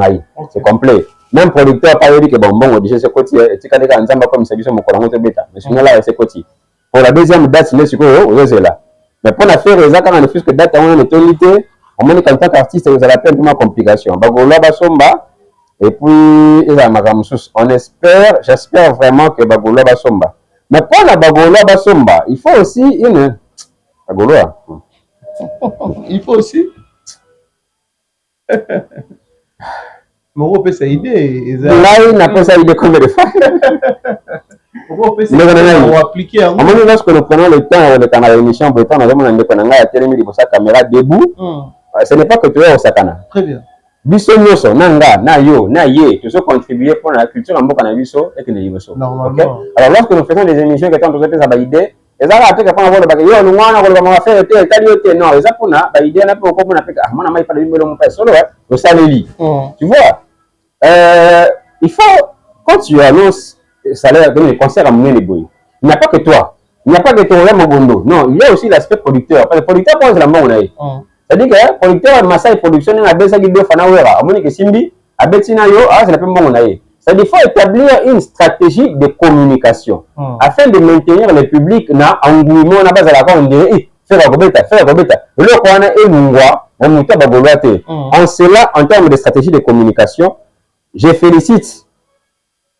C'est complet. Même producteur, pas dit que bon, déjà, c'est côté, et tu as des gens comme ça, ils sont mon collègue de bêta. Mais sinon, là, c'est côté. Pour la deuxième date, c'est là. Mais pour la faire, quand on a fait que date, on a une autorité. En tant qu'artiste, vous avez plein de complications. Bagola Basomba, et puis, on espère, j'espère vraiment que Bagola Basomba. Mais pour la Bagola Basomba, il faut aussi une. Bagola. Il faut aussi. Moro peut s'aider. Là, il n'a pas ça idée combien de fois. Moro peut s'aider. On va appliquer. À moment lorsque nous prenons le temps de faire l'émission, nous avons la caméra debout. Ce n'est pas que tu es au Sakana. Très bien. Biso nyoso, nanga, na yo, na ye, tout ça contribuer pour la culture en boka na biso et que les biso. Normalement. Alors lorsque nous faisons des émissions qui sont toujours ça idée, et ça après que pendant le bac, yo nous on va faire tel non, et ça pour na idée na pour na faire ah moi na pas le numéro mon père solo le salaire. Tu vois? Il faut quand tu annonces salaire dans les concerts à mener les boys. Il n'y a pas que toi. Il n'y a pas que ton rêve Mobondo. Non, il y a aussi l'aspect producteur. Parce que le producteur pense la mort on a. C'est-à-dire que le producteur de Massai Production a besoin de Fanawera. On dit que Simbi a besoin de c'est la même on a. C'est-à-dire qu'il faut établir une stratégie de communication afin de maintenir le public dans engouement na base à la on dit faire la gobeta. Le qu'on a et mungwa, on muta bagoloate. En cela en termes de stratégie de communication, je félicite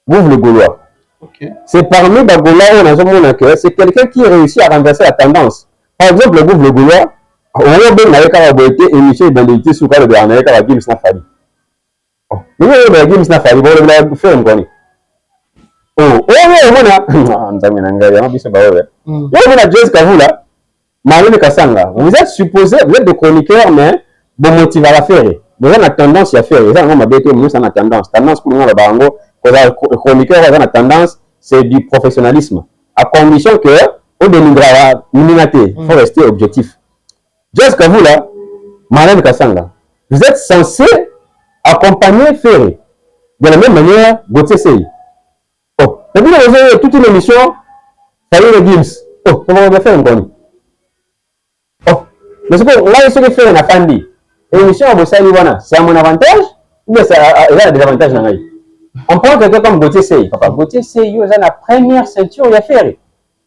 vous le Gaulois. C'est parmi Bagola on a jamais que c'est quelqu'un qui réussit à renverser la tendance. Par exemple, le Gaulois on a été émission d'identité sous le dernier cas Gims Nafali. Nous avons Gims Nafali, on va faire un goni. Oh, on a Jess Kavula, Marine Kassanga. Vous êtes supposé, vous êtes des chroniqueurs, mais bon motif à la faire. Vous avez la tendance à faire. Ça, on a bêté, nous, ça a tendance. Tendance pour nous, le barango, que chroniqueur a la tendance, c'est du professionnalisme. À condition que, on dénigrera l'unité. Il faut rester objectif. Jess Kavula, Marlène Kassanga, vous êtes censé accompagner Ferré. De la même manière, Gauthier Sey. Oh, et puis vous avez toute une émission, Fayou Gims. Oh, comment on va faire un goni? Oh, mais c'est que là, il se fait un afandi. émission à Bossali Wana, c'est à mon avantage ou bien c'est un désavantage dans la vie? On prend quelqu'un comme Gauthier Sey. Papa, Gauthier Sey, il a la première ceinture, il a fait.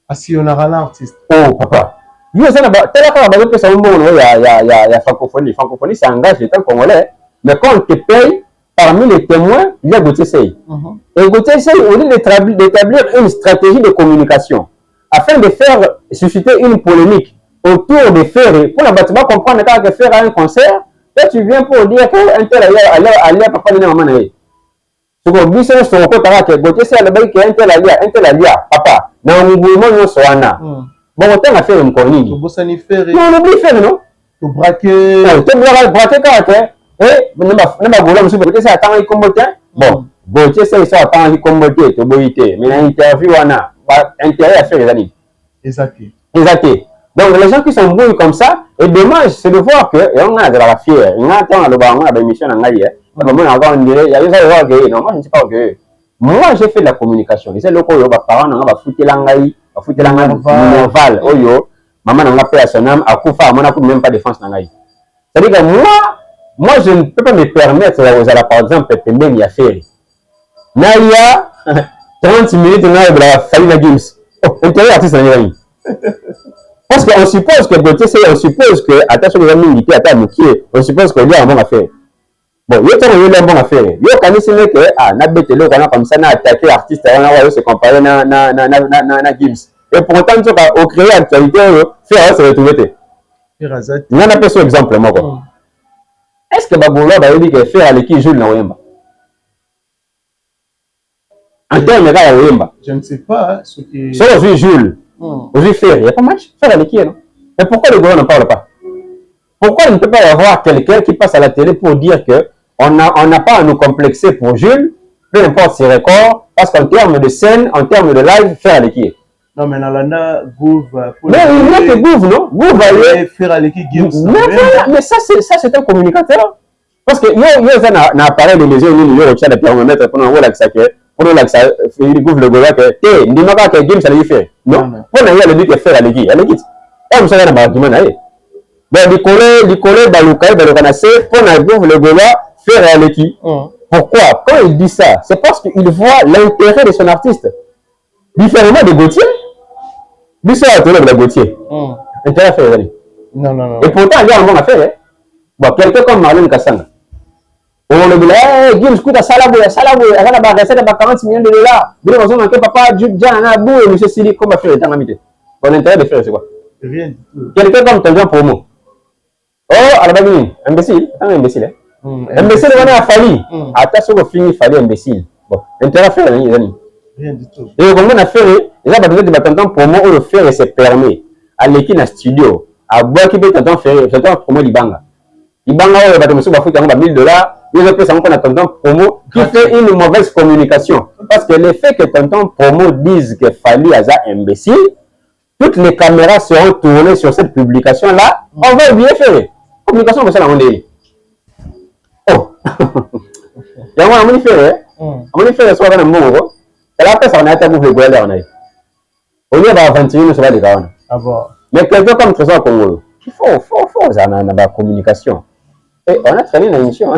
Ah, si on a un artiste. Oh, papa. Il y a francophonie. Francophonie, ça engage l'État congolais. Mais quand on te paye, parmi les témoins, il y a Gauthier Sey. Et Gauthier Sey, au lieu d'établir une stratégie de communication, afin de faire susciter une polémique autour des ferrés, pour le bâtiment comprendre que faire un concert, là tu viens pour dire qu'un tel allait papa de maman. Ce qu'on dit, c'est que Gauthier Sey a le bail qu'un tel allait, papa, dans un mouvement, nous sommes là. Bon, autant à faire une connerie. Non, on oublie faire, non? Tu braquer. Tu braquer quand et ne m'a voulu me souvenir que c'est attendre il combattre. Bon, Gauthier Sey ça attendre il combattre, tu boiter. Mais l'interview on a intérêt à faire les amis. Exact. Donc les gens qui sont bons comme ça, et dommage, c'est de voir que et on a de la fière. On attend le bar, on a des missions en gaïe. Mais bon, encore on dirait, il y a des gens qui non, moi je ne sais pas que. Moi j'ai fait de la communication. Les locaux, les parents, on va foutre l'angaï. A foutu la Nerval, Oyo, maman n'a pas son âme, à Koufa, moi n'a même pas défense n'angaï. C'est-à-dire que moi je ne peux pas me permettre par exemple de y faire. Naya 30 minutes on a la Falina Gims. Oh, intérêt artiste en Iran. Parce qu'on suppose que Gauthier Sey, on suppose que attention les amis militaires à Moukié, on suppose qu'il y a un bon affaire. Bon, il y a un bon affaire. Il y a quand même que ah n'a bête le quand comme ça n'a attaqué artiste on a se comparer na Gims. Et pourtant tu vas au créer actualité faire se retrouver. Il y en a pas ce exemple moi quoi. Est-ce que Baboula va dire que faire avec qui joue na Wemba? En termes de Wemba. Je ne sais pas ce qui sur aujourd'hui Jules. Aujourd'hui faire, il y a pas match faire avec qui non? Mais pourquoi le gouvernement ne parle pas? Pourquoi il ne peut pas y avoir quelqu'un qui passe à la télé pour dire que on n'a pas à nous complexer pour Jules, peu importe ses records, parce qu'en termes de scène, en termes de live, faire avec qui? Non, mais Nalanda, Gouv. Non, il n'y a que Gouv, non? Gouv va aller faire avec qui Gims. Mais ça, c'est un communicateur. Parce que il y a un appareil de mesure, il y a un thermomètre pour nous l'accès pour nous l'accès, il Gouv le gouvernement que, il ne dit pas que Gims allait faire. Non? Pour nous, il y a le but de faire avec qui? Avec qui? Comme ça, il y a un argument. Bon, Nicolas Baloukaï, Baloukanase, pour nous, Gouv le gouvernement, faire avec qui? Pourquoi? Quand il dit ça, c'est parce qu'il voit l'intérêt de son artiste. Différemment de Gauthier, lui c'est l'intérêt de la Gauthier. Intérêt à faire. Non. Et pourtant, il y a un bon affaire. Bon, quelqu'un comme Marlène Kassanga. On le dit, Gims coûte à Salabou, elle a recette de 40 millions de dollars. Vous avez besoin que papa, Djan, Abou et M. Sili, comme affaire est en amitié. Bon, l'intérêt de faire, c'est quoi? Rien du tout. Quelqu'un comme Tonton Promo. Oh, à la babine, imbécile, imbécile. Imbécile, on a fallu. Attention, on finit, fallu imbécile. Bon, intérêt à faire, les amis. Rien du tout. Et comme on a fait, les gens ont dit tonton promo ou le faire et se permet à l'équipe dans studio à boire qui peut tonton faire tonton promo libanga ou le monsieur va foutre $1000 ils ont fait ça qu'on a tonton promo qui fait une mauvaise communication parce que le fait que tonton promo dise que Fally Aza imbécile, toutes les caméras seront tournées sur cette publication là, on va bien faire communication comme ça on dit oh il y a un faire on fait soit dans mon mot. Et là, on a été pour le gouvernement. On y va aventurer, nous sommes des gars. Mais quelqu'un comme Trésor Congo, il faut la communication. Et on a traîné dans l'émission.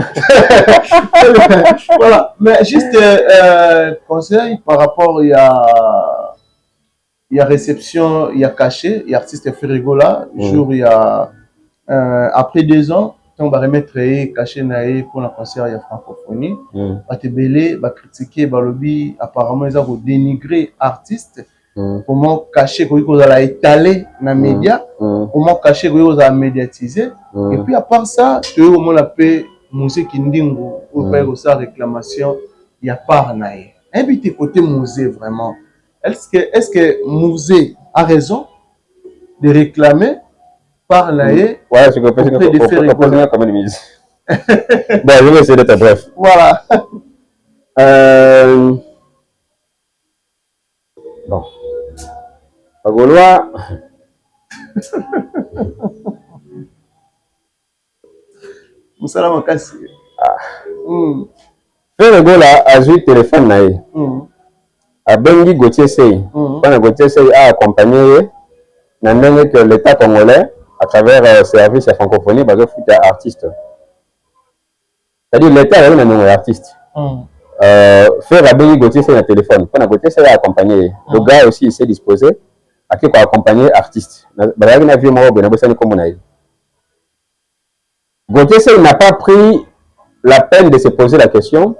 Voilà. Mais juste conseil par rapport, il y a réception, il y a cachet, il y a artiste Ferrigola. Jour, il y a après 2 ans. On va remettre caché pour la concert il y a francophonie va te belé va critiquer va lobby apparemment ils ont dénigré artiste comment cacher quoi ils la étaler dans média comment cacher quoi ils médiatiser et puis à part ça tu au moins la paix musique ndingo ou faire ça réclamation il y a pas naé invité côté musée vraiment est-ce que musée a raison de réclamer par naé ouais c'est que comme une mise bon je vais essayer d'être bref voilà bon la Gaulois Moussala Makassi fait le gars là a joué téléphone naé a bengi Gauthier Sey quand Gauthier Sey a accompagné que l'État congolais à travers service à francophonie, bah, je artiste. C'est-à-dire l'État est un artiste. Faire abonner Gauthier c'est un téléphone. Quand Gauthier c'est accompagner. Le gars aussi il s'est disposé à qui accompagner artiste. Gauthier c'est n'a pas pris la peine de se poser la question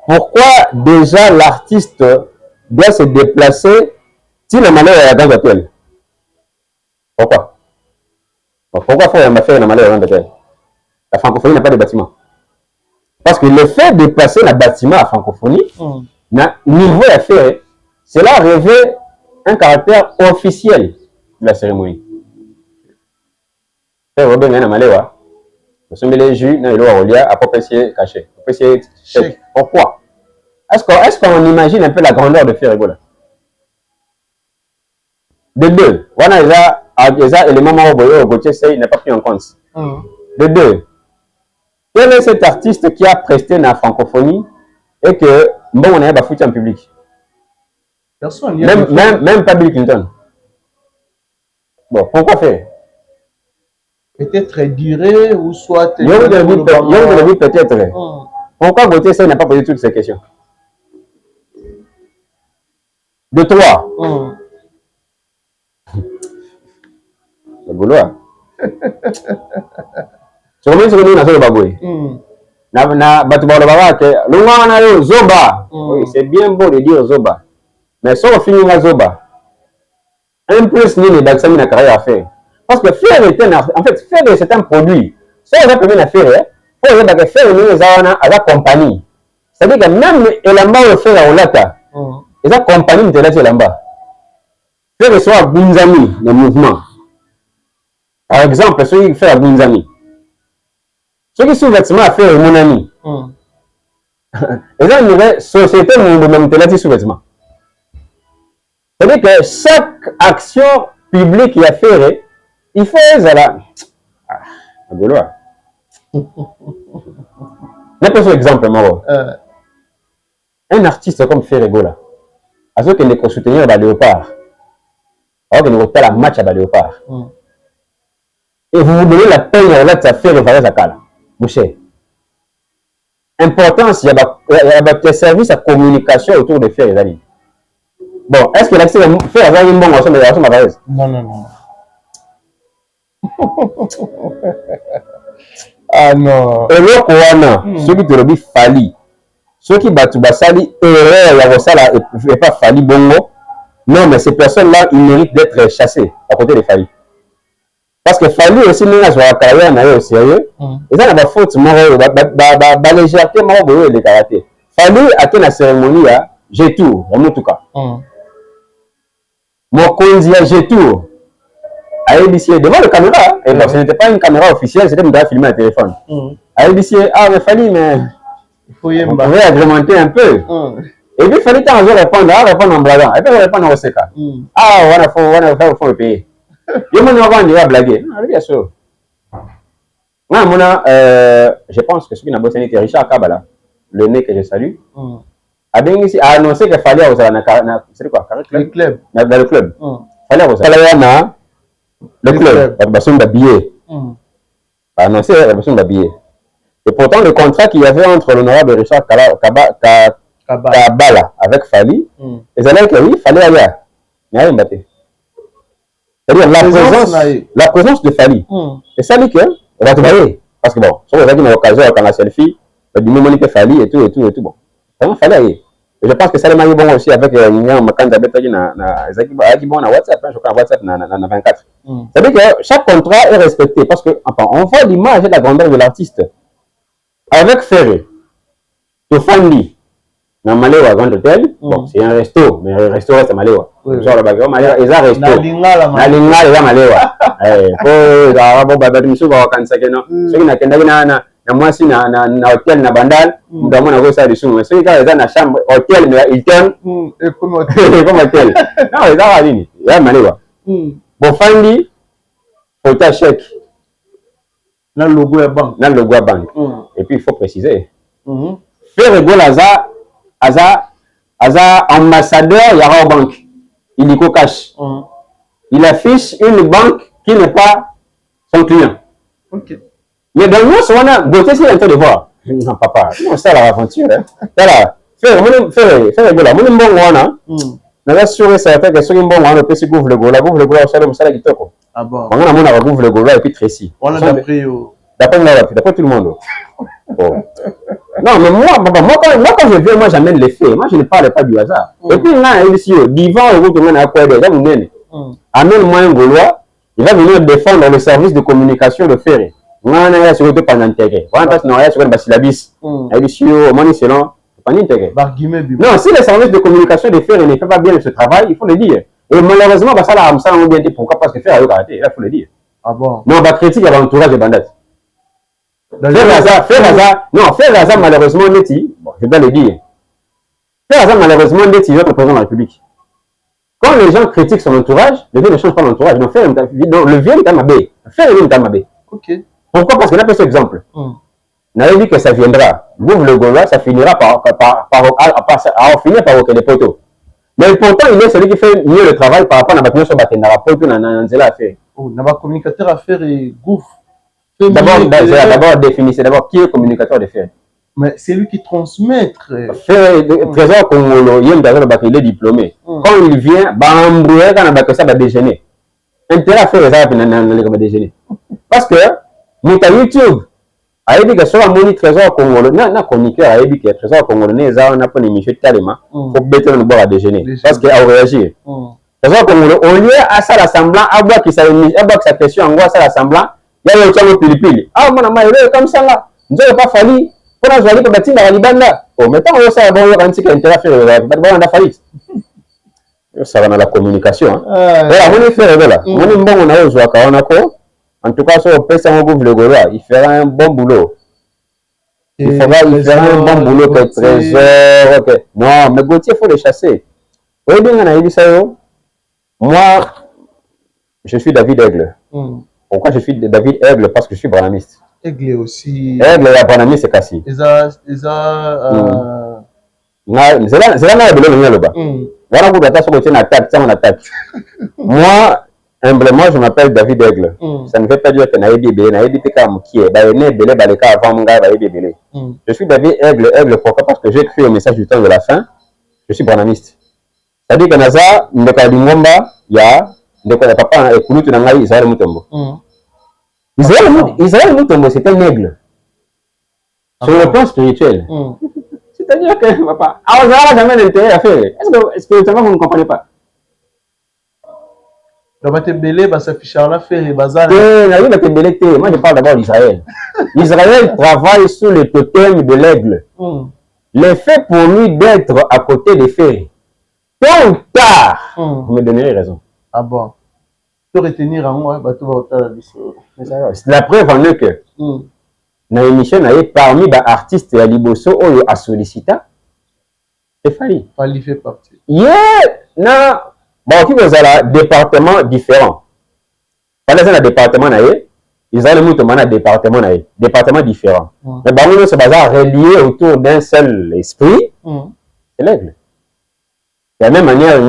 pourquoi déjà l'artiste doit se déplacer si le malheur est dans l'hôtel. Pourquoi? Pourquoi faut faire un malheur dans l'hôtel? La francophonie n'a pas de bâtiment. Parce que le fait de passer le bâtiment à francophonie, niveau affaire, cela revêt un caractère officiel de la cérémonie. C'est Robin Malewa. Nous sommes les jus, nous allons à propétier caché. Pourquoi? Est-ce qu'on imagine un peu la grandeur de Ferregola? De deux, voilà les éléments où Gauthier n'est pas pris en compte. De deux, quel est cet artiste qui a presté la francophonie et que bon on a pas foutu en public? Personne. Même pas Bill Clinton. Bon, pourquoi faire? Peut-être duré ou soit. Il y a peut-être. Pourquoi Gauthier n'a pas posé toutes ces questions? De trois. Le Gaulois. C'est combien de secondes dans le bagoué? Zoba. Oui, c'est bien beau de dire Zoba. Mais si on finit la Zoba, un plus ni les d'accès à carrière à faire. Parce que faire est c'est un produit. Si on a pu bien faire, il faut que faire une compagnie. C'est-à-dire que même Elamba au faire à Olata, et la compagnie de Elamba. Faire soit Bunzami, le mouvement. Par exemple, ceux qui font à Bunzami. Ceux qui sont vêtements à faire mon ami. Et là, une société de même télé sous vêtements. C'est-à-dire que chaque action publique qui a fait, il faut la Gaulois. N'importe quel exemple, Maro. Un artiste comme Ferregola, à ceux qui ne soutenir le léopard, alors que ne pas la match à léopard. Et vous vous donnez la peine là de faire le voyage à Kala. Boucher. Importance, il y a des services à communication autour de faire les amis. Bon, est-ce que l'accès à faire les amis bon ensemble de ma valise? Non. Ah non. Et le Koana, ceux qui te le disent Fali, ceux qui battent Basali, erreur, la Rossala et pas Fali Bongo. Non, mais ces personnes-là, ils méritent d'être chassés à côté de Fali. Parce que Fali aussi, nous, sur la carrière, on a au sérieux. Et ça, on a faute, la légèreté, et le karaté. Fali, à la cérémonie, j'ai tout, en tout cas. Mon conduit, j'ai tout. À LBC, devant la caméra, et donc ce n'était pas une caméra officielle, c'était une caméra filmée à téléphone. À LBC, mais Fali, mais on pouvait agrémenter un peu. Et puis, il fallait répondre en blaguant. Et puis, on répond au CK. On a le payer. Il y a un blaguer. Non, bien sûr. Je pense que ce qui n'a pas été c'est Richard Kabala, le nez que je salue, a annoncé qu'il fallait aux c'est quoi? Le club. Dans le club. Il fallait aux le club. La personne d'habiller. A annoncé la personne d'habiller. Et pourtant, le contrat qu'il y avait entre l'honorable Richard Kabala avec Fali, les allèves que oui, il fallait aller. Il n'y a rien battu. C'est-à-dire la présence de Fali. Et ça dit que, on va travailler. Parce que bon, si on a une occasion quand la selfie, du moment où Fali et tout, bon. Vraiment, Fali aller. Et je pense que ça les marie bon aussi avec Nian Makanda Betagi na WhatsApp, je crois WhatsApp na 24. C'est-à-dire que chaque contrat est respecté parce que, enfin, on voit l'image et la grandeur de l'artiste. Avec Ferré, to Fandi, dans Malewa Grand Hôtel, bon, c'est un resto, mais le resto reste à Malewa. Genre le background, Malewa, ils ont un resto. Na Lingala, ils ont Malewa. Bon, babadi misuba wakansake no. Ceux qui n'attendent na mwasi na hôtel na bandal, nous avons un ça dessus. Mais ceux qui ont na chambre hôtel, mais ils tiennent. Comme hôtel. Non, ils ont rien. Ils ont Malewa. Bon, Fandi, faut ta chèque. Dans le logo à banque. Dans le logo à banque. Et puis il faut préciser. Ferregola Aza ambassadeur Yara Bank. Il y cash. Il affiche une banque qui n'est pas son client. Ok. Mais dans nous, on a Gauthier, c'est en train de voir. Non, papa, non, ça l'aventure. Voilà, faire rigolo. Mon bon wana. Naga sûr et certain que ceux qui bon wana peut se couvre le gola au salon, ça la kitoko. Ah bon. On a mon à couvre le gola et puis Tracy. On a d'après tout le monde. Oh. Non, mais moi, quand je viens, moi j'amène les faits. Moi je ne parle pas du hasard. Et puis là, ici, divan et vous à quoi déjà vous menez. Amène-moi un Gaulois, il va venir défendre le service de communication de Ferré. On a sur le pan intégré. On a sur le basilabis. Et ici, au moins, c'est là, pan intégré. Non, si le service de communication de Ferré ne fait pas bien ce travail, il faut le dire. Et malheureusement, ça l'a bien dit. Pourquoi? Parce que Ferré a eu raté. Il faut le dire. Ah bon? Non, on va critiquer l'entourage de Bandat. Faire hasard, malheureusement, Neti, bon, je dois le dire. Faire hasard, malheureusement, Neti, notre président de la République. Quand les gens critiquent son entourage, le vieux ne change pas l'entourage. Donc, le vieux est Mabé. Faire le vieux est Mabé. Ok. Pourquoi? Parce qu'on a fait cet exemple. On avait dit que ça viendra. Vous, le Gaulois, ça finira par finir par aucun des poteaux. Mais pourtant, il est celui qui fait mieux le travail par rapport à la bâtiment sur Baten, la poteau, dans la affaire. Oh, il y a un communicateur à faire et gouffre. D'abord, définissez d'abord qui est communicateur de faire. Mais c'est lui qui transmet. Trésor Congolo, il est diplômé. Quand il vient, ça va déjeuner. Intérêt à faire ça va déjeuner. Parce que, sur YouTube, a dit que sur le Trésor Congolo, na chroniqueur a dit que Trésor Congolo, on a pas une émission tellement, faut bêter le boire à déjeuner. Parce qu'il a réagi. Trésor Congolo, au lieu à ça l'assemblant, à boire qui sa question, en gros, ça l'assemblant, il y a le pili. Ah, mon ami, il est comme ça là. Nous n'avons pas fallu. Pour la journée, on a Libanda. Oh, mais tant que ça, bon, on a intérêt à faire, on a fallu. Ça va dans la communication. Voilà, on est fait, voilà. On est bon, on a joué à Kawanako. En tout cas, sur le PSA, on le Gaulois, il fera un bon boulot. Il fera un bon boulot que Trésor. Ok. Non, mais Gauthier, il faut les chasser. Oui, bien, on a dit ça. Moi, je suis David Aigle. Pourquoi je suis David Aigle? Parce que je suis branamiste. Aigle aussi. Aigle et branamiste, c'est cassé. C'est là, voilà, vous attaquez une attaque, ça on attaque. Moi, humblement, je m'appelle David Aigle. Ça ne veut pas dire que Naïdi Bélé, Naïdi Tekam qui est, je suis David Aigle, pourquoi? Parce que j'ai écrit au message du temps de la fin, je suis branamiste. C'est-à-dire que Naza, Ndekadimomba, il y a papa et Kouloutou Nangaï, Israël Moutombo. Israël Moutombo, c'est un aigle. Sur le plan spirituel. C'est-à-dire que, papa, on n'a jamais d'intérêt à faire. Est-ce que vous ne comprenez pas? Moi, je parle d'abord d'Israël. Israël travaille sous le totem de l'aigle. Le fait pour lui d'être à côté des fées, tôt ou tard, vous me donnerez raison. Ah bon? Tu retenir à moi, la preuve en est que, dans l'émission, parmi les artistes à Liboso, on a sollicité, c'est Fali. Fali fait partie. Non, bon, qui vous a un département différent. Fali, c'est un département, ils ont un département différent. Mais bon, ce bazar relié autour d'un seul esprit, c'est l'aigle. De la même manière,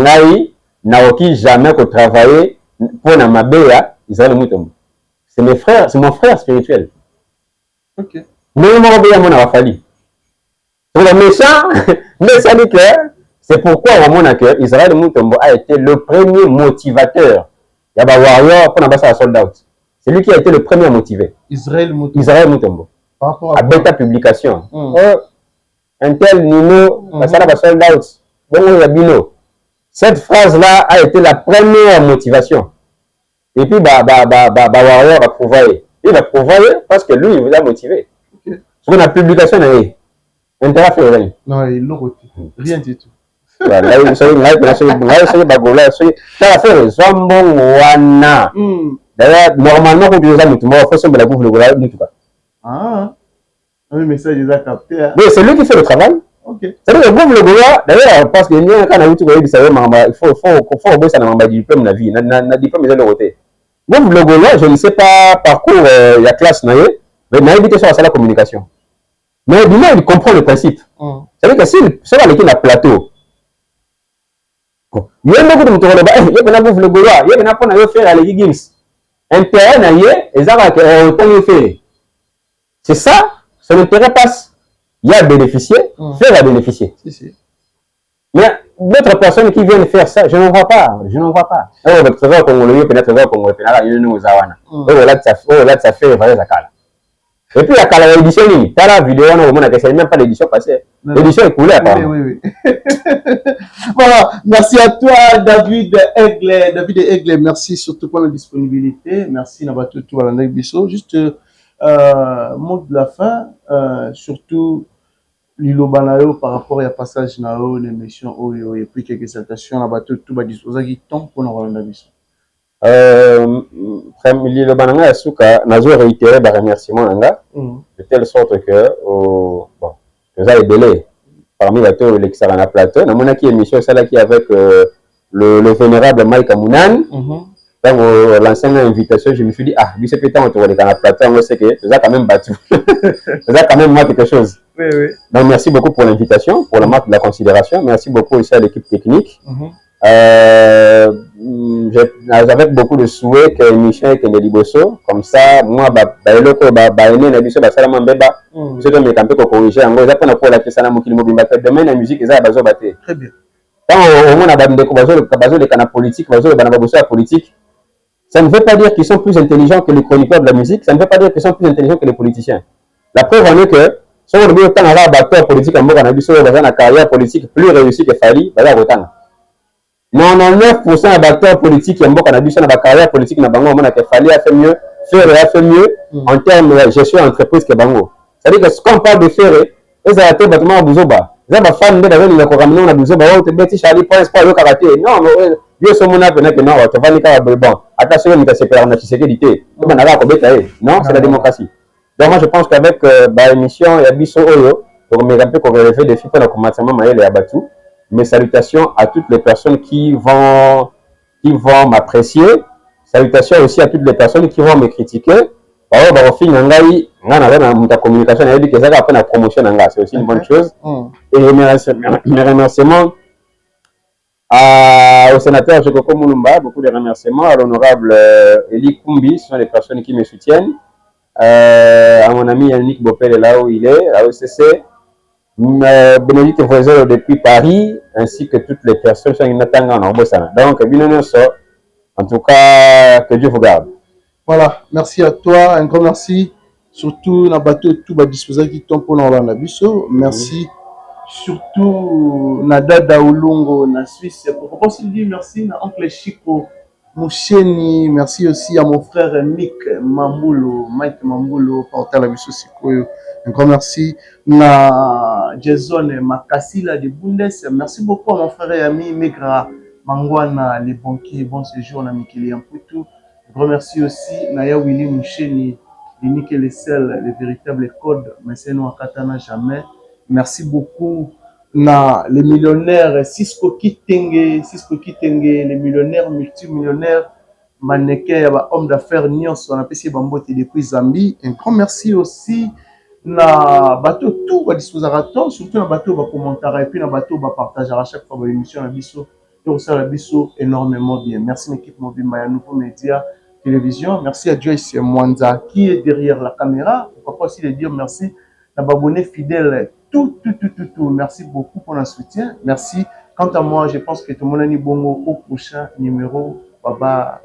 Naoki jamais qu'on travaille pour Namabéa, Israël Moutombo. C'est mes frères, c'est mon frère spirituel. Ok. Mais mon a fallu. Sur le méchant, mais ça dit que c'est pourquoi Israël Moutombo a été le premier motivateur. Il y a warrior pour n'avoir ça à sold out. C'est lui qui a été le premier motivé. Israël Moutombo. Par rapport à Beta Publication. Un tel Nino, ça va sold out. Bon, Bino. Cette phrase-là a été la première motivation. Et puis, Warrior va prouver. Il va prouver parce que lui, il vous a motivé. Okay. Sur la publication, intérêt à faire rien. Non, il l'a retiré. Rien du tout. Voilà, d'ailleurs, normalement, quand tu les as mis, tu vas faire la bouffe, le gola, tout cas. Ah, oui, mais ça, il a capté. Oui, c'est lui qui fait le travail. Okay. C'est-à-dire que le gola, d'ailleurs, parce que il faut bosser dans le diplôme de la vie. Le diplôme, il est de côté. Le gola, je ne sais pas parcours la classe, mais il a dit que sur la communication. Mais il comprend le principe. C'est-à-dire que si c'est là l'équipe à plateau, il y a beaucoup de moutons là-bas, il y a le gola, il y a pas faire les gigs. Intérêt, il y a autant de faire. C'est ça, son intérêt passe. Il y a bénéficié, faire va bénéficier. Mais d'autres personnes qui viennent faire ça, je n'en vois pas. Je n'en vois pas. Oh, le trésor congolais, peut-être le trésor congolais, il nous a wana. Oh, là, ça fait, voilà, ça cale. Et puis, la édition, t'as la vidéo, on a que c'est même pas l'édition passée. L'édition est coulée, apparemment. Oui. Voilà. Merci à toi, David Aigle. David Aigle, merci surtout pour la disponibilité. Merci, Nabato, tout à l'année Bisso. Juste, mot de la fin, surtout, Lilo Banayo par rapport à passage Nao, l'émission Oyo, et puis quelques salutations, Nabato, tout va disposer qui tombe pour nous rendre Bisso. Lilo Bananga Asuka, Nazo réitéré par remerciement Nanga, de telle sorte que, bon, nous avons délai parmi les tours de la plateau. Nous avons une émission celle qui avec le vénérable Mike Amounan. Quand on lancé une invitation, je me suis dit, ah, lui c'est peut-être on te voit dans la plateau, on sait que nous avons quand même battu. Nous avons quand même marqué quelque chose. Oui. Donc merci beaucoup pour l'invitation, pour la marque de la considération. Merci beaucoup aussi à l'équipe technique. J'avais beaucoup de souhaits que l'émission est de Liboso, comme ça, moi, c'est corriger. Demain, la musique est très bien. Quand on a des politique, politique, ça ne veut pas dire qu'ils sont plus intelligents que les chroniqueurs de la musique, ça ne veut pas dire qu'ils sont plus intelligents que les politiciens. La preuve en est que, si on a un batteur politique en une carrière politique plus réussie que Fali, 99% de batteurs politiques qui ont une carrière politique que Fali a fait mieux, Ferré a fait mieux en termes de gestion d'entreprise que Bango. C'est-à-dire que quand on parle de Ferré, les arrêtés bâtiments à Bouzoba. Les femmes de la zone de Koramino na Bouzoba, tu bêtis Charlie Prince pas le karaté. Non, mais Dieu son mon appel que non, tu vas aller bon. Attention, il se perd en sécurité. Non, c'est la démocratie. Donc moi je pense qu'avec l'émission, il y a Bisso Oyo, pour me rappeler qu'on relevé des filles pour le commencement Maël et Abatou. Mes salutations à toutes les personnes qui vont m'apprécier. Salutations aussi à toutes les personnes qui vont me critiquer. Communication, la promotion, c'est aussi une bonne chose. Et mes remerciements au sénateur Jokoko Moulumba, beaucoup de remerciements à l'honorable Eli Kumbi, ce sont les personnes qui me soutiennent. À mon ami Yannick Bopel, là où il est, à OCC. Bénédicte Voisin depuis Paris, ainsi que toutes les personnes qui sont en Orbosana. Donc, en tout cas, que Dieu vous garde. Voilà, merci à toi, un grand merci. Surtout, na bateau tout va disposer qui tombe pour l'Orlando Bisso. Merci. Surtout, na Dada Ulungo, na Suisse. Pourquoi pas s'il dit merci, na oncle Chico Moucheni. Merci aussi à mon frère Mike Mambulo, porteur la Bisso Sikoyo. Un grand merci. Na Jason Makasila de Bundes. Merci beaucoup à mon frère et ami Megra Mangwana, les banquiers, bon séjour, na Mikeli Amputu. Je remercie aussi Naya Willy Moucheni, l'unique et le seul, le véritable code, mais c'est nous à Katana jamais. Merci beaucoup. Les millionnaires Cisco Kitenge, les millionnaires multimillionnaires, mannequin, homme d'affaires Nyons, on appelle ça Bambote depuis Zambie. Un grand merci aussi. Na bateau tout va disposer à temps, surtout na bateau va commenter et puis na bateau va partager à chaque fois l'émission na biso. Et ça la biso énormément bien. Merci l'équipe mobile Maya Nouveau Média Télévision. Merci à Joyce Mwanza qui est derrière la caméra. Pourquoi pas aussi de dire merci à abonnés fidèles. Tout. Merci beaucoup pour le soutien. Merci. Quant à moi, je pense que tout le monde est bon au prochain numéro. Baba.